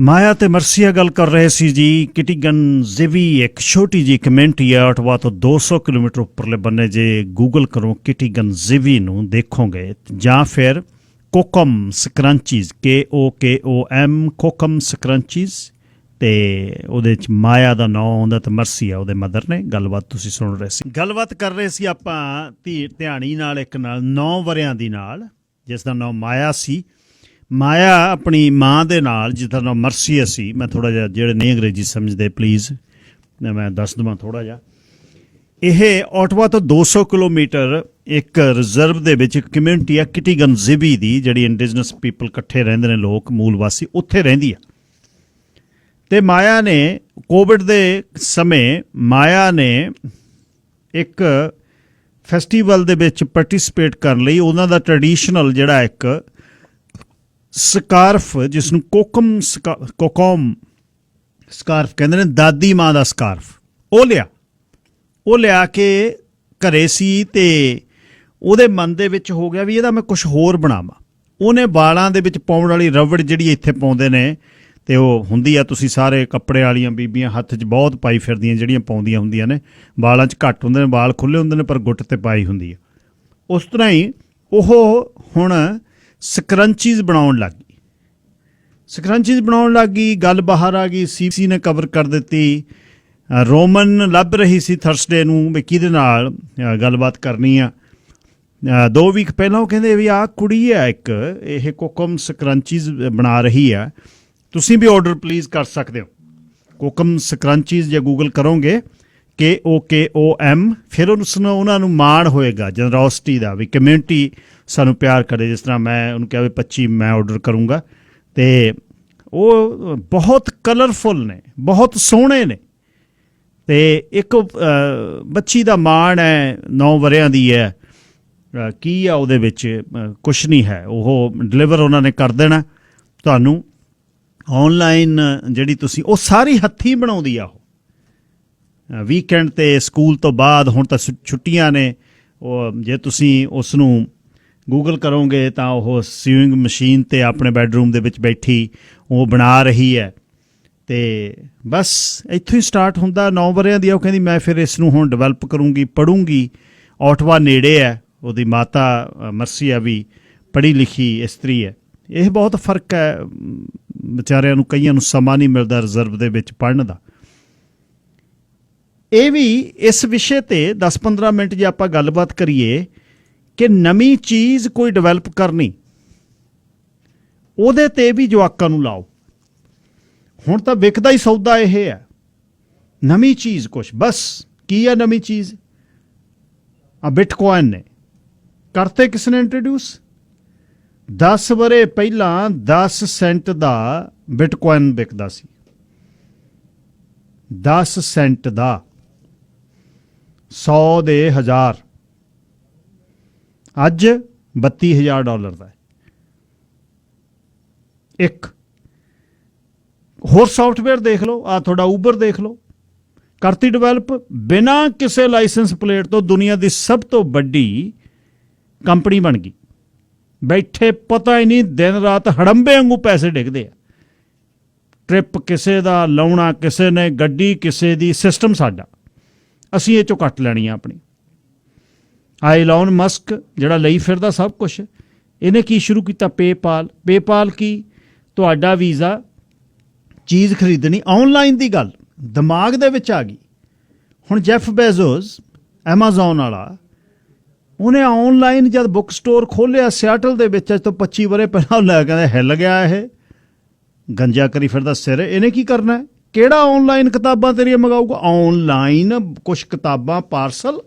ਮਾਇਆ ਤੇ ਮਰਸੀਆ ਗੱਲ ਕਰ ਰਹੇ ਸੀ ਜੀ। ਕਿਟੀਗਨ ਜ਼ਿਵੀ ਇੱਕ ਛੋਟੀ ਜੀ ਕਮਿਊਨਿਟੀ ਹੈ ਅਟਵਾ ਤੋਂ 200 ਕਿਲੋਮੀਟਰ ਉੱਪਰਲੇ ਬੰਨੇ। ਜੇ ਗੂਗਲ ਕਰੋ ਕਿਟੀਗਨ ਜ਼ਿਵੀ ਨੂੰ ਦੇਖੋਗੇ, ਜਾਂ ਫਿਰ ਕੋਕਮ ਸਕਰੰਚੀਜ਼ KOKOM ਕੋਕਮ ਸਕਰੰਚੀਜ਼, ਤੇ ਉਹਦੇ 'ਚ ਮਾਇਆ ਦਾ ਨਾਂ ਆਉਂਦਾ ਤੇ ਮਰਸੀਆ ਉਹਦੇ ਮਦਰ ਨੇ। ਗੱਲਬਾਤ ਤੁਸੀਂ ਸੁਣ ਰਹੇ ਸੀ। ਗੱਲਬਾਤ ਕਰ ਰਹੇ ਸੀ ਆਪਾਂ ਧਿਆਣੀ ਨਾਲ, ਇੱਕ ਨਾਲ 9 ਵਰਿਆਂ ਦੀ ਨਾਲ, ਜਿਸ ਦਾ ਨਾਂ ਮਾਇਆ ਸੀ। ਮਾਇਆ ਆਪਣੀ ਮਾਂ ਦੇ ਨਾਲ, ਜਿਸਦਾ ਨਾਮ ਮਰਸੀਆ ਸੀ। ਮੈਂ ਥੋੜ੍ਹਾ ਜਿਹਾ, ਜਿਹੜੇ ਨਹੀਂ ਅੰਗਰੇਜ਼ੀ ਸਮਝਦੇ ਪਲੀਜ਼ ਮੈਂ ਦੱਸ ਦੇਵਾਂ ਥੋੜ੍ਹਾ ਜਿਹਾ। ਇਹ ਓਟਵਾ ਤੋਂ 200 ਕਿਲੋਮੀਟਰ ਇੱਕ ਰਿਜ਼ਰਵ ਦੇ ਵਿੱਚ ਇੱਕ ਕਮਿਊਨਿਟੀ ਆ ਕਿਟੀਗਨ ਜ਼ਿਵੀ ਦੀ, ਜਿਹੜੀ ਇੰਡੀਜਨਸ ਪੀਪਲ ਇਕੱਠੇ ਰਹਿੰਦੇ ਨੇ, ਲੋਕ ਮੂਲ ਵਾਸੀ ਉੱਥੇ ਰਹਿੰਦੀ ਆ। ਅਤੇ ਮਾਇਆ ਨੇ ਕੋਵਿਡ ਦੇ ਸਮੇਂ ਮਾਇਆ ਨੇ ਇੱਕ ਫੈਸਟੀਵਲ ਦੇ ਵਿੱਚ ਪਾਰਟੀਸਪੇਟ ਕਰਨ ਲਈ ਉਹਨਾਂ ਦਾ ਟਰਡੀਸ਼ਨਲ ਜਿਹੜਾ ਇੱਕ ਸਕਾਰਫ, ਜਿਸ ਨੂੰ ਕੋਕਮ ਸਕਾਰਫ ਕਹਿੰਦੇ ਨੇ, ਦਾਦੀ ਮਾਂ ਦਾ ਸਕਾਰਫ, ਉਹ ਲਿਆ ਕੇ ਘਰੇ ਸੀ। ਅਤੇ ਉਹਦੇ ਮਨ ਦੇ ਵਿੱਚ ਹੋ ਗਿਆ ਵੀ ਇਹਦਾ ਮੈਂ ਕੁਛ ਹੋਰ ਬਣਾਵਾਂ। ਉਹਨੇ ਵਾਲਾਂ ਦੇ ਵਿੱਚ ਪਾਉਣ ਵਾਲੀ ਰਬੜ ਜਿਹੜੀ ਇੱਥੇ ਪਾਉਂਦੇ ਨੇ, ਅਤੇ ਉਹ ਹੁੰਦੀ ਆ, ਤੁਸੀਂ ਸਾਰੇ ਕੱਪੜੇ ਵਾਲੀਆਂ ਬੀਬੀਆਂ ਹੱਥ 'ਚ ਬਹੁਤ ਪਾਈ ਫਿਰਦੀਆਂ, ਜਿਹੜੀਆਂ ਪਾਉਂਦੀਆਂ ਹੁੰਦੀਆਂ ਨੇ। ਵਾਲਾਂ 'ਚ ਘੱਟ ਹੁੰਦੇ ਨੇ, ਵਾਲ ਖੁੱਲ੍ਹੇ ਹੁੰਦੇ ਨੇ, ਪਰ ਗੁੱਟ 'ਤੇ ਪਾਈ ਹੁੰਦੀ ਆ। ਉਸ ਤਰ੍ਹਾਂ ਹੀ ਉਹ ਹੁਣ ਸਕਰੰਚੀਜ਼ ਬਣਾਉਣ ਲੱਗ ਗਈ। ਗੱਲ ਬਾਹਰ ਆ ਗਈ। CBC ਨੇ ਕਵਰ ਕਰ ਦਿੱਤੀ। ਰੋਮਨ ਲੱਭ ਰਹੀ ਸੀ ਥਰਸਡੇ ਨੂੰ ਵੀ ਕਿਹਦੇ ਨਾਲ ਗੱਲਬਾਤ ਕਰਨੀ ਆ। 2 ਵੀਕ ਪਹਿਲਾਂ ਉਹ ਕਹਿੰਦੇ ਵੀ ਆਹ ਕੁੜੀ ਆ ਇੱਕ, ਇਹ ਕੋਕਮ ਸਕਰੰਚੀਜ਼ ਬਣਾ ਰਹੀ ਆ, ਤੁਸੀਂ ਵੀ ਆਰਡਰ ਪਲੀਜ਼ ਕਰ ਸਕਦੇ ਹੋ। ਕੋਕਮ ਸਕਰੰਚੀਜ਼ ਜੇ ਗੂਗਲ ਕਰੋਗੇ KOKOM, ਫਿਰ ਉਹਨਾਂ ਨੂੰ ਮਾਣ ਹੋਏਗਾ ਜਨਰੋਸਿਟੀ ਦਾ, ਵੀ ਕਮਿਊਨਿਟੀ ਸਾਨੂੰ ਪਿਆਰ ਕਰੇ। ਜਿਸ ਤਰ੍ਹਾਂ ਮੈਂ ਉਹਨੂੰ ਕਿਹਾ ਵੀ 25 ਮੈਂ ਆਰਡਰ ਕਰੂੰਗਾ, ਅਤੇ ਉਹ ਬਹੁਤ ਕਲਰਫੁੱਲ ਨੇ, ਬਹੁਤ ਸੋਹਣੇ ਨੇ। ਅਤੇ ਇੱਕ ਬੱਚੀ ਦਾ ਮਾਣ ਹੈ, 9 ਵਰਿਆਂ ਦੀ ਹੈ। ਕੀ ਆ ਉਹਦੇ ਵਿੱਚ? ਕੁਛ ਨਹੀਂ ਹੈ। ਉਹ ਡਿਲੀਵਰ ਉਹਨਾਂ ਨੇ ਕਰ ਦੇਣਾ ਤੁਹਾਨੂੰ ਔਨਲਾਈਨ। ਜਿਹੜੀ ਤੁਸੀਂ ਉਹ ਸਾਰੀ ਹੱਥੀਂ ਬਣਾਉਂਦੀ ਆ। ਉਹ ਵੀਕਐਂਡ 'ਤੇ ਸਕੂਲ ਤੋਂ ਬਾਅਦ, ਹੁਣ ਤਾਂ ਛੁੱਟੀਆਂ ਨੇ, ਉਹ ਜੇ ਤੁਸੀਂ ਉਸ ਨੂੰ ਗੂਗਲ ਕਰੋਗੇ ਤਾਂ ਉਹ ਸਿਊਇੰਗ ਮਸ਼ੀਨ 'ਤੇ ਆਪਣੇ ਬੈਡਰੂਮ ਦੇ ਵਿੱਚ ਬੈਠੀ ਉਹ ਬਣਾ ਰਹੀ ਹੈ। ਅਤੇ ਬਸ ਇੱਥੋਂ ਹੀ ਸਟਾਰਟ ਹੁੰਦਾ। 9 ਵਰ੍ਹਿਆਂ ਦੀ ਉਹ ਕਹਿੰਦੀ ਮੈਂ ਫਿਰ ਇਸ ਨੂੰ ਹੁਣ ਡਿਵੈਲਪ ਕਰੂੰਗੀ, ਪੜ੍ਹੂੰਗੀ। ਓਟਵਾ ਨੇੜੇ ਹੈ, ਉਹਦੀ ਮਾਤਾ ਮਰਸੀਆ ਵੀ ਪੜ੍ਹੀ ਲਿਖੀ ਇਸਤਰੀ ਹੈ। ਇਹ ਬਹੁਤ ਫਰਕ ਹੈ, ਵਿਚਾਰਿਆਂ ਨੂੰ ਕਈਆਂ ਨੂੰ ਸਮਾਂ ਨਹੀਂ ਮਿਲਦਾ ਰਿਜ਼ਰਵ ਦੇ ਵਿੱਚ ਪੜ੍ਹਨ ਦਾ। ਇਹ ਵੀ ਇਸ ਵਿਸ਼ੇ 'ਤੇ 10-15 ਮਿੰਟ ਜੇ ਆਪਾਂ ਗੱਲਬਾਤ ਕਰੀਏ ਕਿ ਨਵੀਂ ਚੀਜ਼ ਕੋਈ ਡਿਵੈਲਪ ਕਰਨੀ, ਉਹਦੇ 'ਤੇ ਵੀ ਜਵਾਕਾਂ ਨੂੰ ਲਾਓ। ਹੁਣ ਤਾਂ ਵਿਕਦਾ ਹੀ ਸੌਦਾ ਇਹ ਹੈ, ਨਵੀਂ ਚੀਜ਼ ਕੁਛ। ਬਸ ਕੀ ਹੈ ਨਵੀਂ ਚੀਜ਼? ਆ ਬਿਟਕੋਇਨ ਨੇ ਕਰਤੇ ਕਿਸ ਨੇ ਇੰਟਰੋਡਿਊਸ? 10 ਵਰ੍ਹੇ ਪਹਿਲਾਂ 10 ਸੈਂਟ ਦਾ ਬਿਟਕੋਇਨ ਵਿਕਦਾ ਸੀ। 10 ਸੈਂਟ ਦਾ, 100 ਦੇ 1000। ਅੱਜ $32,000 ਦਾ ਹੈ ਇੱਕ। ਹੋਰ ਸੌਫਟਵੇਅਰ ਦੇਖ ਲਓ, ਆ ਤੁਹਾਡਾ ਊਬਰ ਦੇਖ ਲਓ, ਕਰਤੀ ਡਿਵੈਲਪ ਬਿਨਾਂ ਕਿਸੇ ਲਾਇਸੈਂਸ ਪਲੇਟ ਤੋਂ। ਦੁਨੀਆ ਦੀ ਸਭ ਤੋਂ ਵੱਡੀ ਕੰਪਨੀ ਬਣ ਗਈ। ਬੈਠੇ ਪਤਾ ਹੀ ਨਹੀਂ, ਦਿਨ ਰਾਤ ਹੜੰਬੇ ਵਾਂਗੂ ਪੈਸੇ ਡਿੱਗਦੇ ਆ। ਟ੍ਰਿਪ ਕਿਸੇ ਦਾ ਲਾਉਣਾ, ਕਿਸੇ ਨੇ ਗੱਡੀ ਕਿਸੇ ਦੀ, ਸਿਸਟਮ ਸਾਡਾ, ਅਸੀਂ ਇਹ 'ਚੋਂ ਕੱਟ ਲੈਣੀ ਆ ਆਪਣੀ। ਇਲੌਨ ਮਸਕ ਜਿਹੜਾ ਲਈ ਫਿਰਦਾ ਸਭ ਕੁਛ, ਇਹਨੇ ਕੀ ਸ਼ੁਰੂ ਕੀਤਾ? ਪੇਪਾਲ। ਪੇਪਾਲ ਕੀ? ਤੁਹਾਡਾ ਵੀਜ਼ਾ, ਚੀਜ਼ ਖਰੀਦਣੀ ਆਨਲਾਈਨ ਦੀ ਗੱਲ ਦਿਮਾਗ ਦੇ ਵਿੱਚ ਆ ਗਈ। ਹੁਣ ਜੈਫ ਬੇਜ਼ੋਸ ਐਮਾਜ਼ੋਨ ਵਾਲਾ, ਉਹਨੇ ਆਨਲਾਈਨ ਜਦ ਬੁੱਕ ਸਟੋਰ ਖੋਲ੍ਹਿਆ ਸਿਆਟਲ ਦੇ ਵਿੱਚ, ਅੱਜ ਤੋਂ 25 ਵਰ੍ਹੇ ਪਹਿਲਾਂ, ਲੈ ਕਹਿੰਦੇ ਹਿੱਲ ਗਿਆ ਇਹ, ਗੰਜਾ ਕਰੀ ਫਿਰਦਾ ਸਿਰ। ਇਹਨੇ ਕੀ ਕਰਨਾ? ਕਿਹੜਾ ਆਨਲਾਈਨ ਕਿਤਾਬਾਂ ਤੇਰੀਆਂ ਮੰਗਾਊਗਾ? ਆਨਲਾਈਨ ਕੁਛ ਕਿਤਾਬਾਂ ਪਾਰਸਲ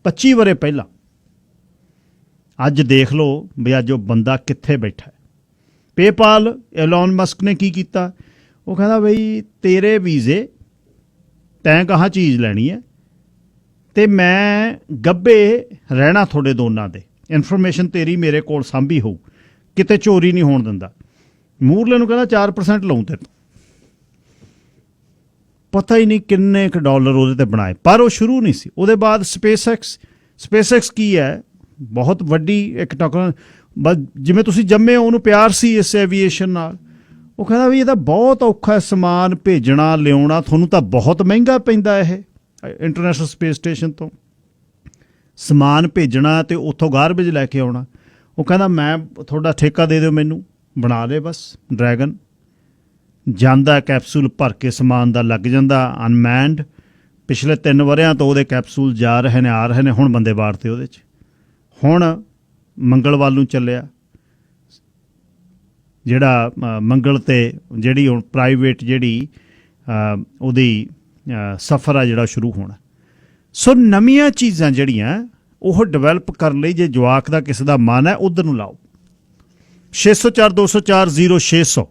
25 ਵਰ੍ਹੇ ਪਹਿਲਾਂ। ਅੱਜ ਦੇਖ ਲਓ ਵੀ ਅੱਜ ਉਹ ਬੰਦਾ ਕਿੱਥੇ ਬੈਠਾ। ਪੇਪਾਲ, ਐਲੋਨ ਮਸਕ ਨੇ ਕੀ ਕੀਤਾ? ਉਹ ਕਹਿੰਦਾ ਬਈ ਤੇਰੇ ਵੀਜ਼ੇ, ਤੈਂ ਕਹਾਂ ਚੀਜ਼ ਲੈਣੀ ਹੈ ਅਤੇ ਮੈਂ ਗੱਭੇ ਰਹਿਣਾ ਤੁਹਾਡੇ ਦੋਨਾਂ ਦੇ, ਇਨਫੋਰਮੇਸ਼ਨ ਤੇਰੀ ਮੇਰੇ ਕੋਲ ਸਾਂਭੀ ਹੋਊ, ਕਿਤੇ ਚੋਰੀ ਨਹੀਂ ਹੋਣ ਦਿੰਦਾ। ਮੂਰਲੇ ਨੂੰ ਕਹਿੰਦਾ 4% ਲਊਂ ਤੇਰੇ ਤੋਂ। ਪਤਾ ਹੀ ਨਹੀਂ ਕਿੰਨੇ ਕੁ ਡਾਲਰ ਉਹਦੇ 'ਤੇ ਬਣਾਏ, ਪਰ ਉਹ ਸ਼ੁਰੂ ਨਹੀਂ ਸੀ। ਉਹਦੇ ਬਾਅਦ ਸਪੇਸਐਕਸ ਕੀ ਹੈ? ਬਹੁਤ ਵੱਡੀ ਇੱਕ ਬਸ ਜਿਵੇਂ ਤੁਸੀਂ ਜੰਮੇ ਹੋ, ਉਹਨੂੰ ਪਿਆਰ ਸੀ ਇਸ ਐਵੀਏਸ਼ਨ ਨਾਲ। ਉਹ ਕਹਿੰਦਾ ਵੀ ਇਹਦਾ ਬਹੁਤ ਔਖਾ ਸਮਾਨ ਭੇਜਣਾ ਲਿਆਉਣਾ, ਤੁਹਾਨੂੰ ਤਾਂ ਬਹੁਤ ਮਹਿੰਗਾ ਪੈਂਦਾ ਇਹ ਇੰਟਰਨੈਸ਼ਨਲ ਸਪੇਸ ਸਟੇਸ਼ਨ ਤੋਂ ਸਮਾਨ ਭੇਜਣਾ ਅਤੇ ਉੱਥੋਂ ਗਾਰਬੇਜ ਲੈ ਕੇ ਆਉਣਾ। ਉਹ ਕਹਿੰਦਾ ਮੈਂ ਤੁਹਾਡਾ ਠੇਕਾ ਦੇ ਦਿਓ ਮੈਨੂੰ, ਬਣਾ ਦੇ ਬਸ। ਡਰੈਗਨ ਜਾਂਦਾ, ਕੈਪਸੂਲ ਭਰ ਕੇ ਸਮਾਨ ਦਾ ਲੱਗ ਜਾਂਦਾ ਅਨਮੈਨਡ। ਪਿਛਲੇ 3 ਵਰ੍ਹਿਆਂ ਤੋਂ ਉਹਦੇ ਕੈਪਸੂਲ ਜਾ ਰਹੇ ਨੇ, ਆ ਰਹੇ ਨੇ। ਹੁਣ ਬੰਦੇ ਬਾੜ 'ਤੇ ਉਹਦੇ 'ਚ, ਹੁਣ ਮੰਗਲ ਵੱਲ ਨੂੰ ਚੱਲਿਆ ਜਿਹੜਾ ਮੰਗਲ 'ਤੇ ਜਿਹੜੀ ਹੁਣ ਪ੍ਰਾਈਵੇਟ ਜਿਹੜੀ ਉਹਦੀ ਸਫ਼ਰ ਆ ਜਿਹੜਾ ਸ਼ੁਰੂ ਹੋਣਾ। ਸੋ ਨਵੀਆਂ ਚੀਜ਼ਾਂ ਜਿਹੜੀਆਂ ਉਹ ਡਿਵੈਲਪ ਕਰਨ ਲਈ ਜੇ ਜਵਾਕ ਦਾ ਕਿਸੇ ਦਾ ਮਨ ਹੈ ਉੱਧਰ ਨੂੰ ਲਾਓ। 604-204-0600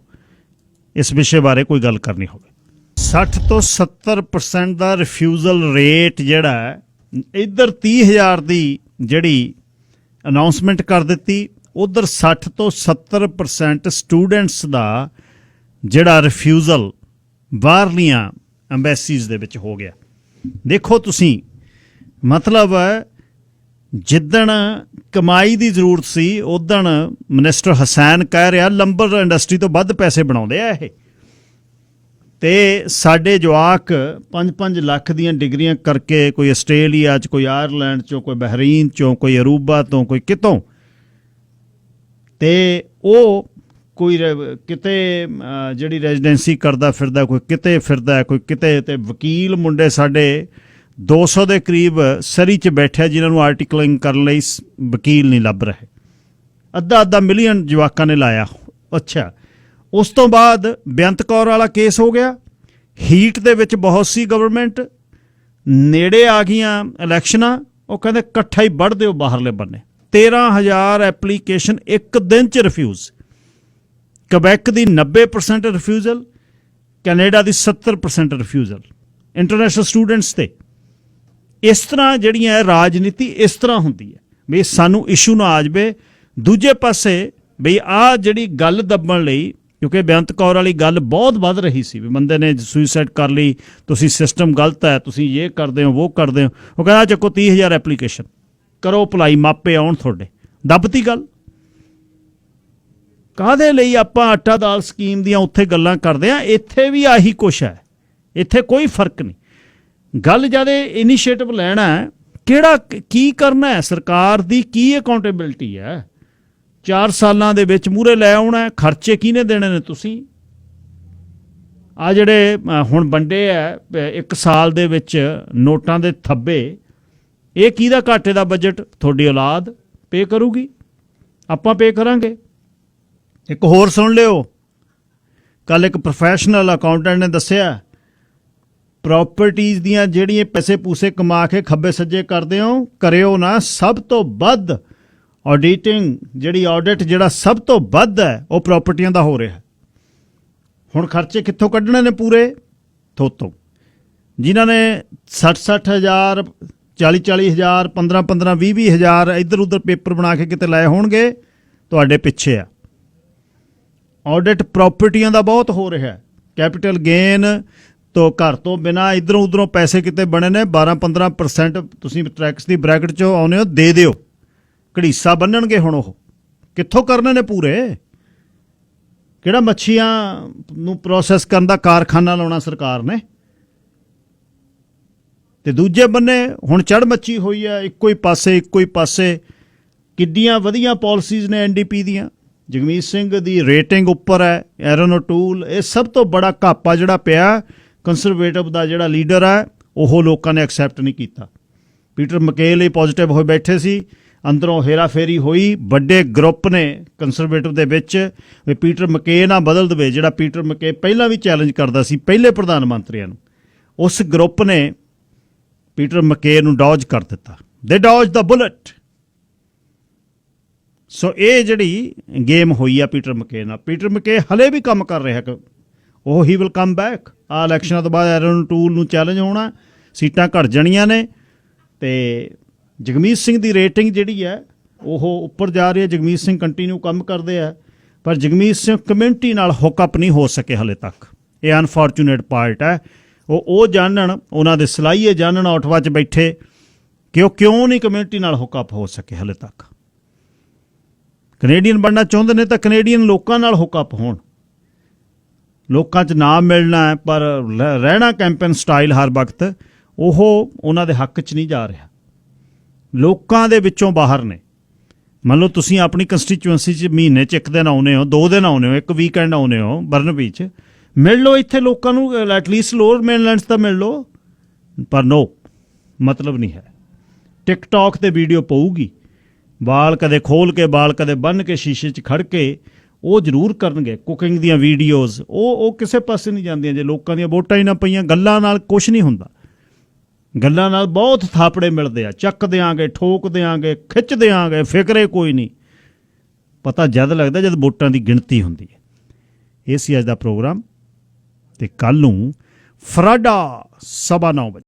ਇਸ ਵਿਸ਼ੇ ਬਾਰੇ ਕੋਈ ਗੱਲ ਕਰਨੀ ਹੋਵੇ। 60 ਤੋਂ 70% ਦਾ ਰਿਫਿਊਜ਼ਲ ਰੇਟ ਜਿਹੜਾ ਹੈ, ਇੱਧਰ 30,000 ਦੀ ਜਿਹੜੀ ਅਨਾਊਂਸਮੈਂਟ ਕਰ ਦਿੱਤੀ, ਉੱਧਰ 60 ਤੋਂ 70% ਸਟੂਡੈਂਟਸ ਦਾ ਜਿਹੜਾ ਰਿਫਿਊਜ਼ਲ ਬਾਹਰਲੀਆਂ ਅੰਬੈਸੀਜ਼ ਦੇ ਵਿੱਚ ਹੋ ਗਿਆ। ਦੇਖੋ ਤੁਸੀਂ, ਮਤਲਬ ਜਿੱਦਣ ਕਮਾਈ ਦੀ ਜ਼ਰੂਰਤ ਸੀ ਉਦਣ ਮਿਨਿਸਟਰ ਹਸੈਨ ਕਹਿ ਰਿਹਾ ਲੰਬਰ ਇੰਡਸਟਰੀ ਤੋਂ ਵੱਧ ਪੈਸੇ ਬਣਾਉਂਦੇ ਆ ਇਹ, ਅਤੇ ਸਾਡੇ ਜਵਾਕ 5-5 ਲੱਖ ਦੀਆਂ ਡਿਗਰੀਆਂ ਕਰਕੇ, ਕੋਈ ਆਸਟ੍ਰੇਲੀਆ 'ਚ, ਕੋਈ ਆਇਰਲੈਂਡ 'ਚੋਂ, ਕੋਈ ਬਹਿਰੀਨ 'ਚੋਂ, ਕੋਈ ਅਰੂਬਾ ਤੋਂ, ਕੋਈ ਕਿਤੋਂ, ਅਤੇ ਉਹ ਕੋਈ ਕਿਤੇ ਜਿਹੜੀ ਰੈਜ਼ੀਡੈਂਸੀ ਕਰਦਾ ਫਿਰਦਾ, ਕੋਈ ਕਿਤੇ ਫਿਰਦਾ, ਕੋਈ ਕਿਤੇ। ਅਤੇ ਵਕੀਲ ਮੁੰਡੇ ਸਾਡੇ 200 ਦੇ ਕਰੀਬ ਸਰੀ 'ਚ ਬੈਠਿਆ ਜਿਨ੍ਹਾਂ ਨੂੰ ਆਰਟੀਕਲਿੰਗ ਕਰਨ ਲਈ ਵਕੀਲ ਨਹੀਂ ਲੱਭ ਰਹੇ। ਅੱਧਾ ਮਿਲੀਅਨ ਜਵਾਕਾਂ ਨੇ ਲਾਇਆ। ਅੱਛਾ, ਉਸ ਤੋਂ ਬਾਅਦ ਬੇਅੰਤ ਕੌਰ ਵਾਲਾ ਕੇਸ ਹੋ ਗਿਆ। ਹੀਟ ਦੇ ਵਿੱਚ ਬਹੁਤ ਸੀ ਗਵਰਨਮੈਂਟ, ਨੇੜੇ ਆ ਗਈਆਂ ਇਲੈਕਸ਼ਨਾਂ, ਉਹ ਕਹਿੰਦੇ ਇਕੱਠਾ ਹੀ ਵੱਢ ਦਿਓ ਬਾਹਰਲੇ ਬੰਨੇ। 13,000 ਐਪਲੀਕੇਸ਼ਨ ਇੱਕ ਦਿਨ 'ਚ ਰਿਫਿਊਜ਼। ਕਬੈਕ ਦੀ 90% ਰਿਫਿਊਜ਼ਲ, ਕੈਨੇਡਾ ਦੀ 70% ਰਿਫਿਊਜ਼ਲ ਇੰਟਰਨੈਸ਼ਨਲ ਸਟੂਡੈਂਟਸ 'ਤੇ। ਇਸ ਤਰ੍ਹਾਂ ਜਿਹੜੀਆਂ ਰਾਜਨੀਤੀ ਇਸ ਤਰ੍ਹਾਂ ਹੁੰਦੀ ਹੈ ਵੀ ਸਾਨੂੰ ਇਸ਼ੂ ਨਾ ਆ ਜਾਵੇ। ਦੂਜੇ ਪਾਸੇ ਬਈ ਆਹ ਜਿਹੜੀ ਗੱਲ ਦੱਬਣ ਲਈ, ਕਿਉਂਕਿ ਬੇਅੰਤ ਕੌਰ ਵਾਲੀ ਗੱਲ ਬਹੁਤ ਵੱਧ ਰਹੀ ਸੀ ਵੀ ਬੰਦੇ ਨੇ ਸੁਈਸਾਈਡ ਕਰ ਲਈ, ਤੁਸੀਂ ਸਿਸਟਮ ਗਲਤ ਹੈ, ਤੁਸੀਂ ਇਹ ਕਰਦੇ ਹੋ, ਉਹ ਕਰਦੇ ਹੋ। ਉਹ ਕਹਿੰਦਾ ਚੱਕੋ 30,000 ਐਪਲੀਕੇਸ਼ਨ ਕਰੋ, ਭਲਾਈ ਮਾਪੇ ਆਉਣ ਤੁਹਾਡੇ। ਦੱਬਤੀ ਗੱਲ। ਕਾਹਦੇ ਲਈ ਆਪਾਂ ਆਟਾ ਦਾਲ ਸਕੀਮ ਦੀਆਂ ਉੱਥੇ ਗੱਲਾਂ ਕਰਦੇ ਹਾਂ, ਇੱਥੇ ਵੀ ਆਹੀ ਕੁਛ ਹੈ, ਇੱਥੇ ਕੋਈ ਫਰਕ ਨਹੀਂ। ਗੱਲ ਜਦ ਇਨੀਸ਼ੀਏਟਿਵ ਲੈਣਾ ਹੈ, ਕਿਹੜਾ ਕੀ ਕਰਨਾ ਹੈ, ਸਰਕਾਰ ਦੀ ਕੀ ਅਕਾਊਂਟੇਬਿਲਟੀ ਹੈ, 4 ਸਾਲਾਂ ਦੇ ਵਿੱਚ ਮੂਹਰੇ ਲੈ ਆਉਣਾ, ਖਰਚੇ ਕਿਹਨੇ ਦੇਣੇ ਨੇ ਤੁਸੀਂ? ਆ ਜਿਹੜੇ ਹੁਣ ਵੰਡੇ ਹੈ 1 ਸਾਲ ਦੇ ਵਿੱਚ ਨੋਟਾਂ ਦੇ ਥੱਬੇ, ਇਹ ਕਿਹਦਾ ਘਾਟੇ ਦਾ ਬਜਟ? ਤੁਹਾਡੀ ਔਲਾਦ ਪੇ ਕਰੂਗੀ, ਆਪਾਂ ਪੇ ਕਰਾਂਗੇ। ਇੱਕ ਹੋਰ ਸੁਣ ਲਿਓ, ਕੱਲ ਇੱਕ ਪ੍ਰੋਫੈਸ਼ਨਲ ਅਕਾਊਂਟੈਂਟ ਨੇ ਦੱਸਿਆ, ਪ੍ਰਾਪਰਟੀਜ਼ ਦੀਆਂ ਜਿਹੜੀਆਂ ਪੈਸੇ ਪੂਸੇ ਕਮਾ ਕੇ ਖੱਬੇ ਸੱਜੇ ਕਰਦੇ ਹੋ, ਕਰਿਓ ਨਾ। ਸਭ ਤੋਂ ਵੱਧ ਆਡੀਟਿੰਗ ਜਿਹੜੀ ਆਡਿਟ ਜਿਹੜਾ ਸਭ ਤੋਂ ਵੱਧ ਹੈ ਉਹ ਪ੍ਰਾਪਰਟੀਆਂ ਦਾ ਹੋ ਰਿਹਾ। ਹੁਣ ਖਰਚੇ ਕਿੱਥੋਂ ਕੱਢਣੇ ਨੇ ਪੂਰੇ? ਥੋਤੋਂ ਜਿਨ੍ਹਾਂ ਨੇ 60 ਹਜ਼ਾਰ 40 ਹਜ਼ਾਰ 15 20 ਹਜ਼ਾਰ ਇੱਧਰ ਉੱਧਰ ਪੇਪਰ ਬਣਾ ਕੇ ਕਿਤੇ ਲਾਏ ਹੋਣਗੇ, ਤੁਹਾਡੇ ਪਿੱਛੇ ਆ। ਆਡਿਟ ਪ੍ਰਾਪਰਟੀਆਂ ਦਾ ਬਹੁਤ ਹੋ ਰਿਹਾ। ਕੈਪੀਟਲ ਗੇਨ ਤੋਂ ਘਰ ਤੋਂ ਬਿਨਾਂ ਇੱਧਰੋਂ ਉੱਧਰੋਂ ਪੈਸੇ ਕਿਤੇ ਬਣੇ ਨੇ 12-15% ਤੁਸੀਂ ਟੈਕਸ ਦੀ ਬ੍ਰੈਕਟ 'ਚੋਂ ਆਉਂਦੇ ਹੋ, ਦੇ ਦਿਓ। ਘੜੀਸਾ ਬੰਨਣਗੇ ਹੁਣ, ਉਹ ਕਿੱਥੋਂ ਕਰਨੇ ਨੇ ਪੂਰੇ? ਕਿਹੜਾ ਮੱਛੀਆਂ ਨੂੰ ਪ੍ਰੋਸੈਸ ਕਰਨ ਦਾ ਕਾਰਖਾਨਾ ਲਾਉਣਾ ਸਰਕਾਰ ਨੇ? ਤੇ ਦੂਜੇ ਬੰਨੇ ਹੁਣ ਚੜ੍ਹ ਮੱਛੀ ਹੋਈ ਹੈ, ਇੱਕੋ ਹੀ ਪਾਸੇ ਕਿੱਡੀਆਂ ਵਧੀਆ ਪਾਲਿਸੀਜ਼ ਨੇ NDP ਦੀਆਂ। ਜਗਮੀਤ ਸਿੰਘ ਦੀ ਰੇਟਿੰਗ ਉੱਪਰ ਹੈ, ਐਰਨ ਓਟੂਲ, ਇਹ ਸਭ ਤੋਂ ਬੜਾ ਘਾਪਾ ਜਿਹੜਾ ਪਿਆ ਕੰਸਰਵੇਟਿਵ ਦਾ ਜਿਹੜਾ ਲੀਡਰ ਹੈ, ਉਹ ਲੋਕਾਂ ਨੇ ਐਕਸੈਪਟ ਨਹੀਂ ਕੀਤਾ। ਪੀਟਰ ਮਕੇ ਲਈ ਪੋਜ਼ਿਟਿਵ ਹੋਏ ਬੈਠੇ ਸੀ, ਅੰਦਰੋਂ ਹੇਰਾਫੇਰੀ ਹੋਈ। ਵੱਡੇ ਗਰੁੱਪ ਨੇ ਕੰਸਰਵੇਟਿਵ ਦੇ ਵਿੱਚ ਵੀ ਪੀਟਰ ਮਕੇ ਨਾ ਬਦਲ ਦੇਵੇ, ਜਿਹੜਾ ਪੀਟਰ ਮਕੇ ਪਹਿਲਾਂ ਵੀ ਚੈਲੰਜ ਕਰਦਾ ਸੀ ਪਹਿਲੇ ਪ੍ਰਧਾਨ ਮੰਤਰੀਆਂ ਨੂੰ, ਉਸ ਗਰੁੱਪ ਨੇ ਪੀਟਰ ਮਕੇ ਨੂੰ ਡੌਜ ਕਰ ਦਿੱਤਾ। ਦੇ ਡੌਜ ਦਾ ਬੁਲਟ। ਸੋ ਇਹ ਜਿਹੜੀ ਗੇਮ ਹੋਈ ਆ ਪੀਟਰ ਮਕੇ ਨਾਲ, ਪੀਟਰ ਮਕੇ ਹਲੇ ਵੀ ਕੰਮ ਕਰ ਰਿਹਾ ਕਿ ਉਹ ਹੀ ਵਿਲ ਕਮ ਬੈਕ। ਆ ਇਲੈਕਸ਼ਨਾਂ ਤੋਂ ਬਾਅਦ ਐਰਨ ਟੂਲ ਨੂੰ ਚੈਲੰਜ ਹੋਣਾ, ਸੀਟਾਂ ਘਟ ਜਾਣੀਆਂ ਨੇ, ਤੇ ਜਗਮੀਤ ਸਿੰਘ ਦੀ ਰੇਟਿੰਗ ਜਿਹੜੀ ਹੈ ਉਹ ਉੱਪਰ ਜਾ ਰਹੀ ਹੈ। ਜਗਮੀਤ ਸਿੰਘ ਕੰਟੀਨਿਊ ਕੰਮ ਕਰਦੇ ਆ, ਪਰ ਜਗਮੀਤ ਸਿੰਘ ਕਮਿਊਨਿਟੀ ਨਾਲ ਹੁੱਕਅਪ ਨਹੀਂ ਹੋ ਸਕੇ ਹਲੇ ਤੱਕ। ਇਹ ਅਨਫੋਰਚੂਨੇਟ ਪਾਰਟ ਹੈ। ਉਹ ਜਾਣਨ, ਉਹਨਾਂ ਦੇ ਸਲਾਹੀਏ ਜਾਣਨ ਆਟਵਾ 'ਚ ਬੈਠੇ ਕਿ ਉਹ ਕਿਉਂ ਨਹੀਂ ਕਮਿਊਨਿਟੀ ਨਾਲ ਹੁੱਕਅਪ ਹੋ ਸਕੇ ਹਲੇ ਤੱਕ। ਕੈਨੇਡੀਅਨ ਬਣਨਾ ਚਾਹੁੰਦੇ ਨੇ ਤਾਂ ਕੈਨੇਡੀਅਨ ਲੋਕਾਂ ਨਾਲ ਹੁੱਕਅਪ ਹੋਣ। ਲੋਕਾਂ 'ਚ ਨਾਮ ਮਿਲਣਾ ਹੈ, ਪਰ ਰਹਿਣਾ ਕੈਂਪੇਨ ਸਟਾਈਲ ਹਰ ਵਕਤ, ਉਹ ਉਹਨਾਂ ਦੇ ਹੱਕ 'ਚ ਨਹੀਂ ਜਾ ਰਿਹਾ। ਲੋਕਾਂ ਦੇ ਵਿੱਚੋਂ ਬਾਹਰ ਨੇ। ਮੰਨ ਲਓ ਤੁਸੀਂ ਆਪਣੀ ਕੰਸਟੀਚੁਐਂਸੀ 'ਚ ਮਹੀਨੇ 'ਚ 1 ਦਿਨ ਆਉਂਦੇ ਹੋ, 2 ਦਿਨ ਆਉਂਦੇ ਹੋ, 1 ਵੀਕਐਂਡ ਆਉਂਦੇ ਹੋ ਬਰਨਬੀ 'ਚ, ਮਿਲ ਲਓ ਇੱਥੇ ਲੋਕਾਂ ਨੂੰ, ਐਟਲੀਸਟ ਲੋਅਰ ਮੇਨਲੈਂਡਸ ਤਾਂ ਮਿਲ ਲਓ। ਪਰ ਨੋ, ਮਤਲਬ ਨਹੀਂ ਹੈ। ਟਿਕਟੌਕ 'ਤੇ ਵੀਡੀਓ ਪਊਗੀ, ਵਾਲ ਕਦੇ ਖੋਲ ਕੇ, ਵਾਲ ਕਦੇ ਬੰਨ੍ਹ ਕੇ, ਸ਼ੀਸ਼ੇ 'ਚ ਖੜ੍ਹ ਕੇ, ਉਹ ਜ਼ਰੂਰ ਕਰਨਗੇ। ਕੁਕਿੰਗ ਦੀਆਂ ਵੀਡੀਓਜ਼ ਉਹ ਕਿਸੇ ਪਾਸੇ ਨਹੀਂ ਜਾਂਦੀਆਂ ਜੇ ਲੋਕਾਂ ਦੀਆਂ ਵੋਟਾਂ ਹੀ ਨਾ ਪਈਆਂ। ਗੱਲਾਂ ਨਾਲ ਕੁਛ ਨਹੀਂ ਹੁੰਦਾ, ਗੱਲਾਂ ਨਾਲ ਬਹੁਤ ਥਾਪੜੇ ਮਿਲਦੇ ਆ। ਚੱਕ ਦਿਆਂਗੇ, ਠੋਕ ਦਿਆਂਗੇ, ਖਿੱਚ ਦਿਆਂਗੇ, ਫਿਕਰੇ ਕੋਈ ਨਹੀਂ। ਪਤਾ ਜਦ ਲੱਗਦਾ ਜਦ ਵੋਟਾਂ ਦੀ ਗਿਣਤੀ ਹੁੰਦੀ ਹੈ। ਇਹ ਸੀ ਅੱਜ ਦਾ ਪ੍ਰੋਗਰਾਮ, ਤੇ ਕੱਲ੍ਹ ਨੂੰ ਫਰਾਡਾ 9:15 ਵਜੇ।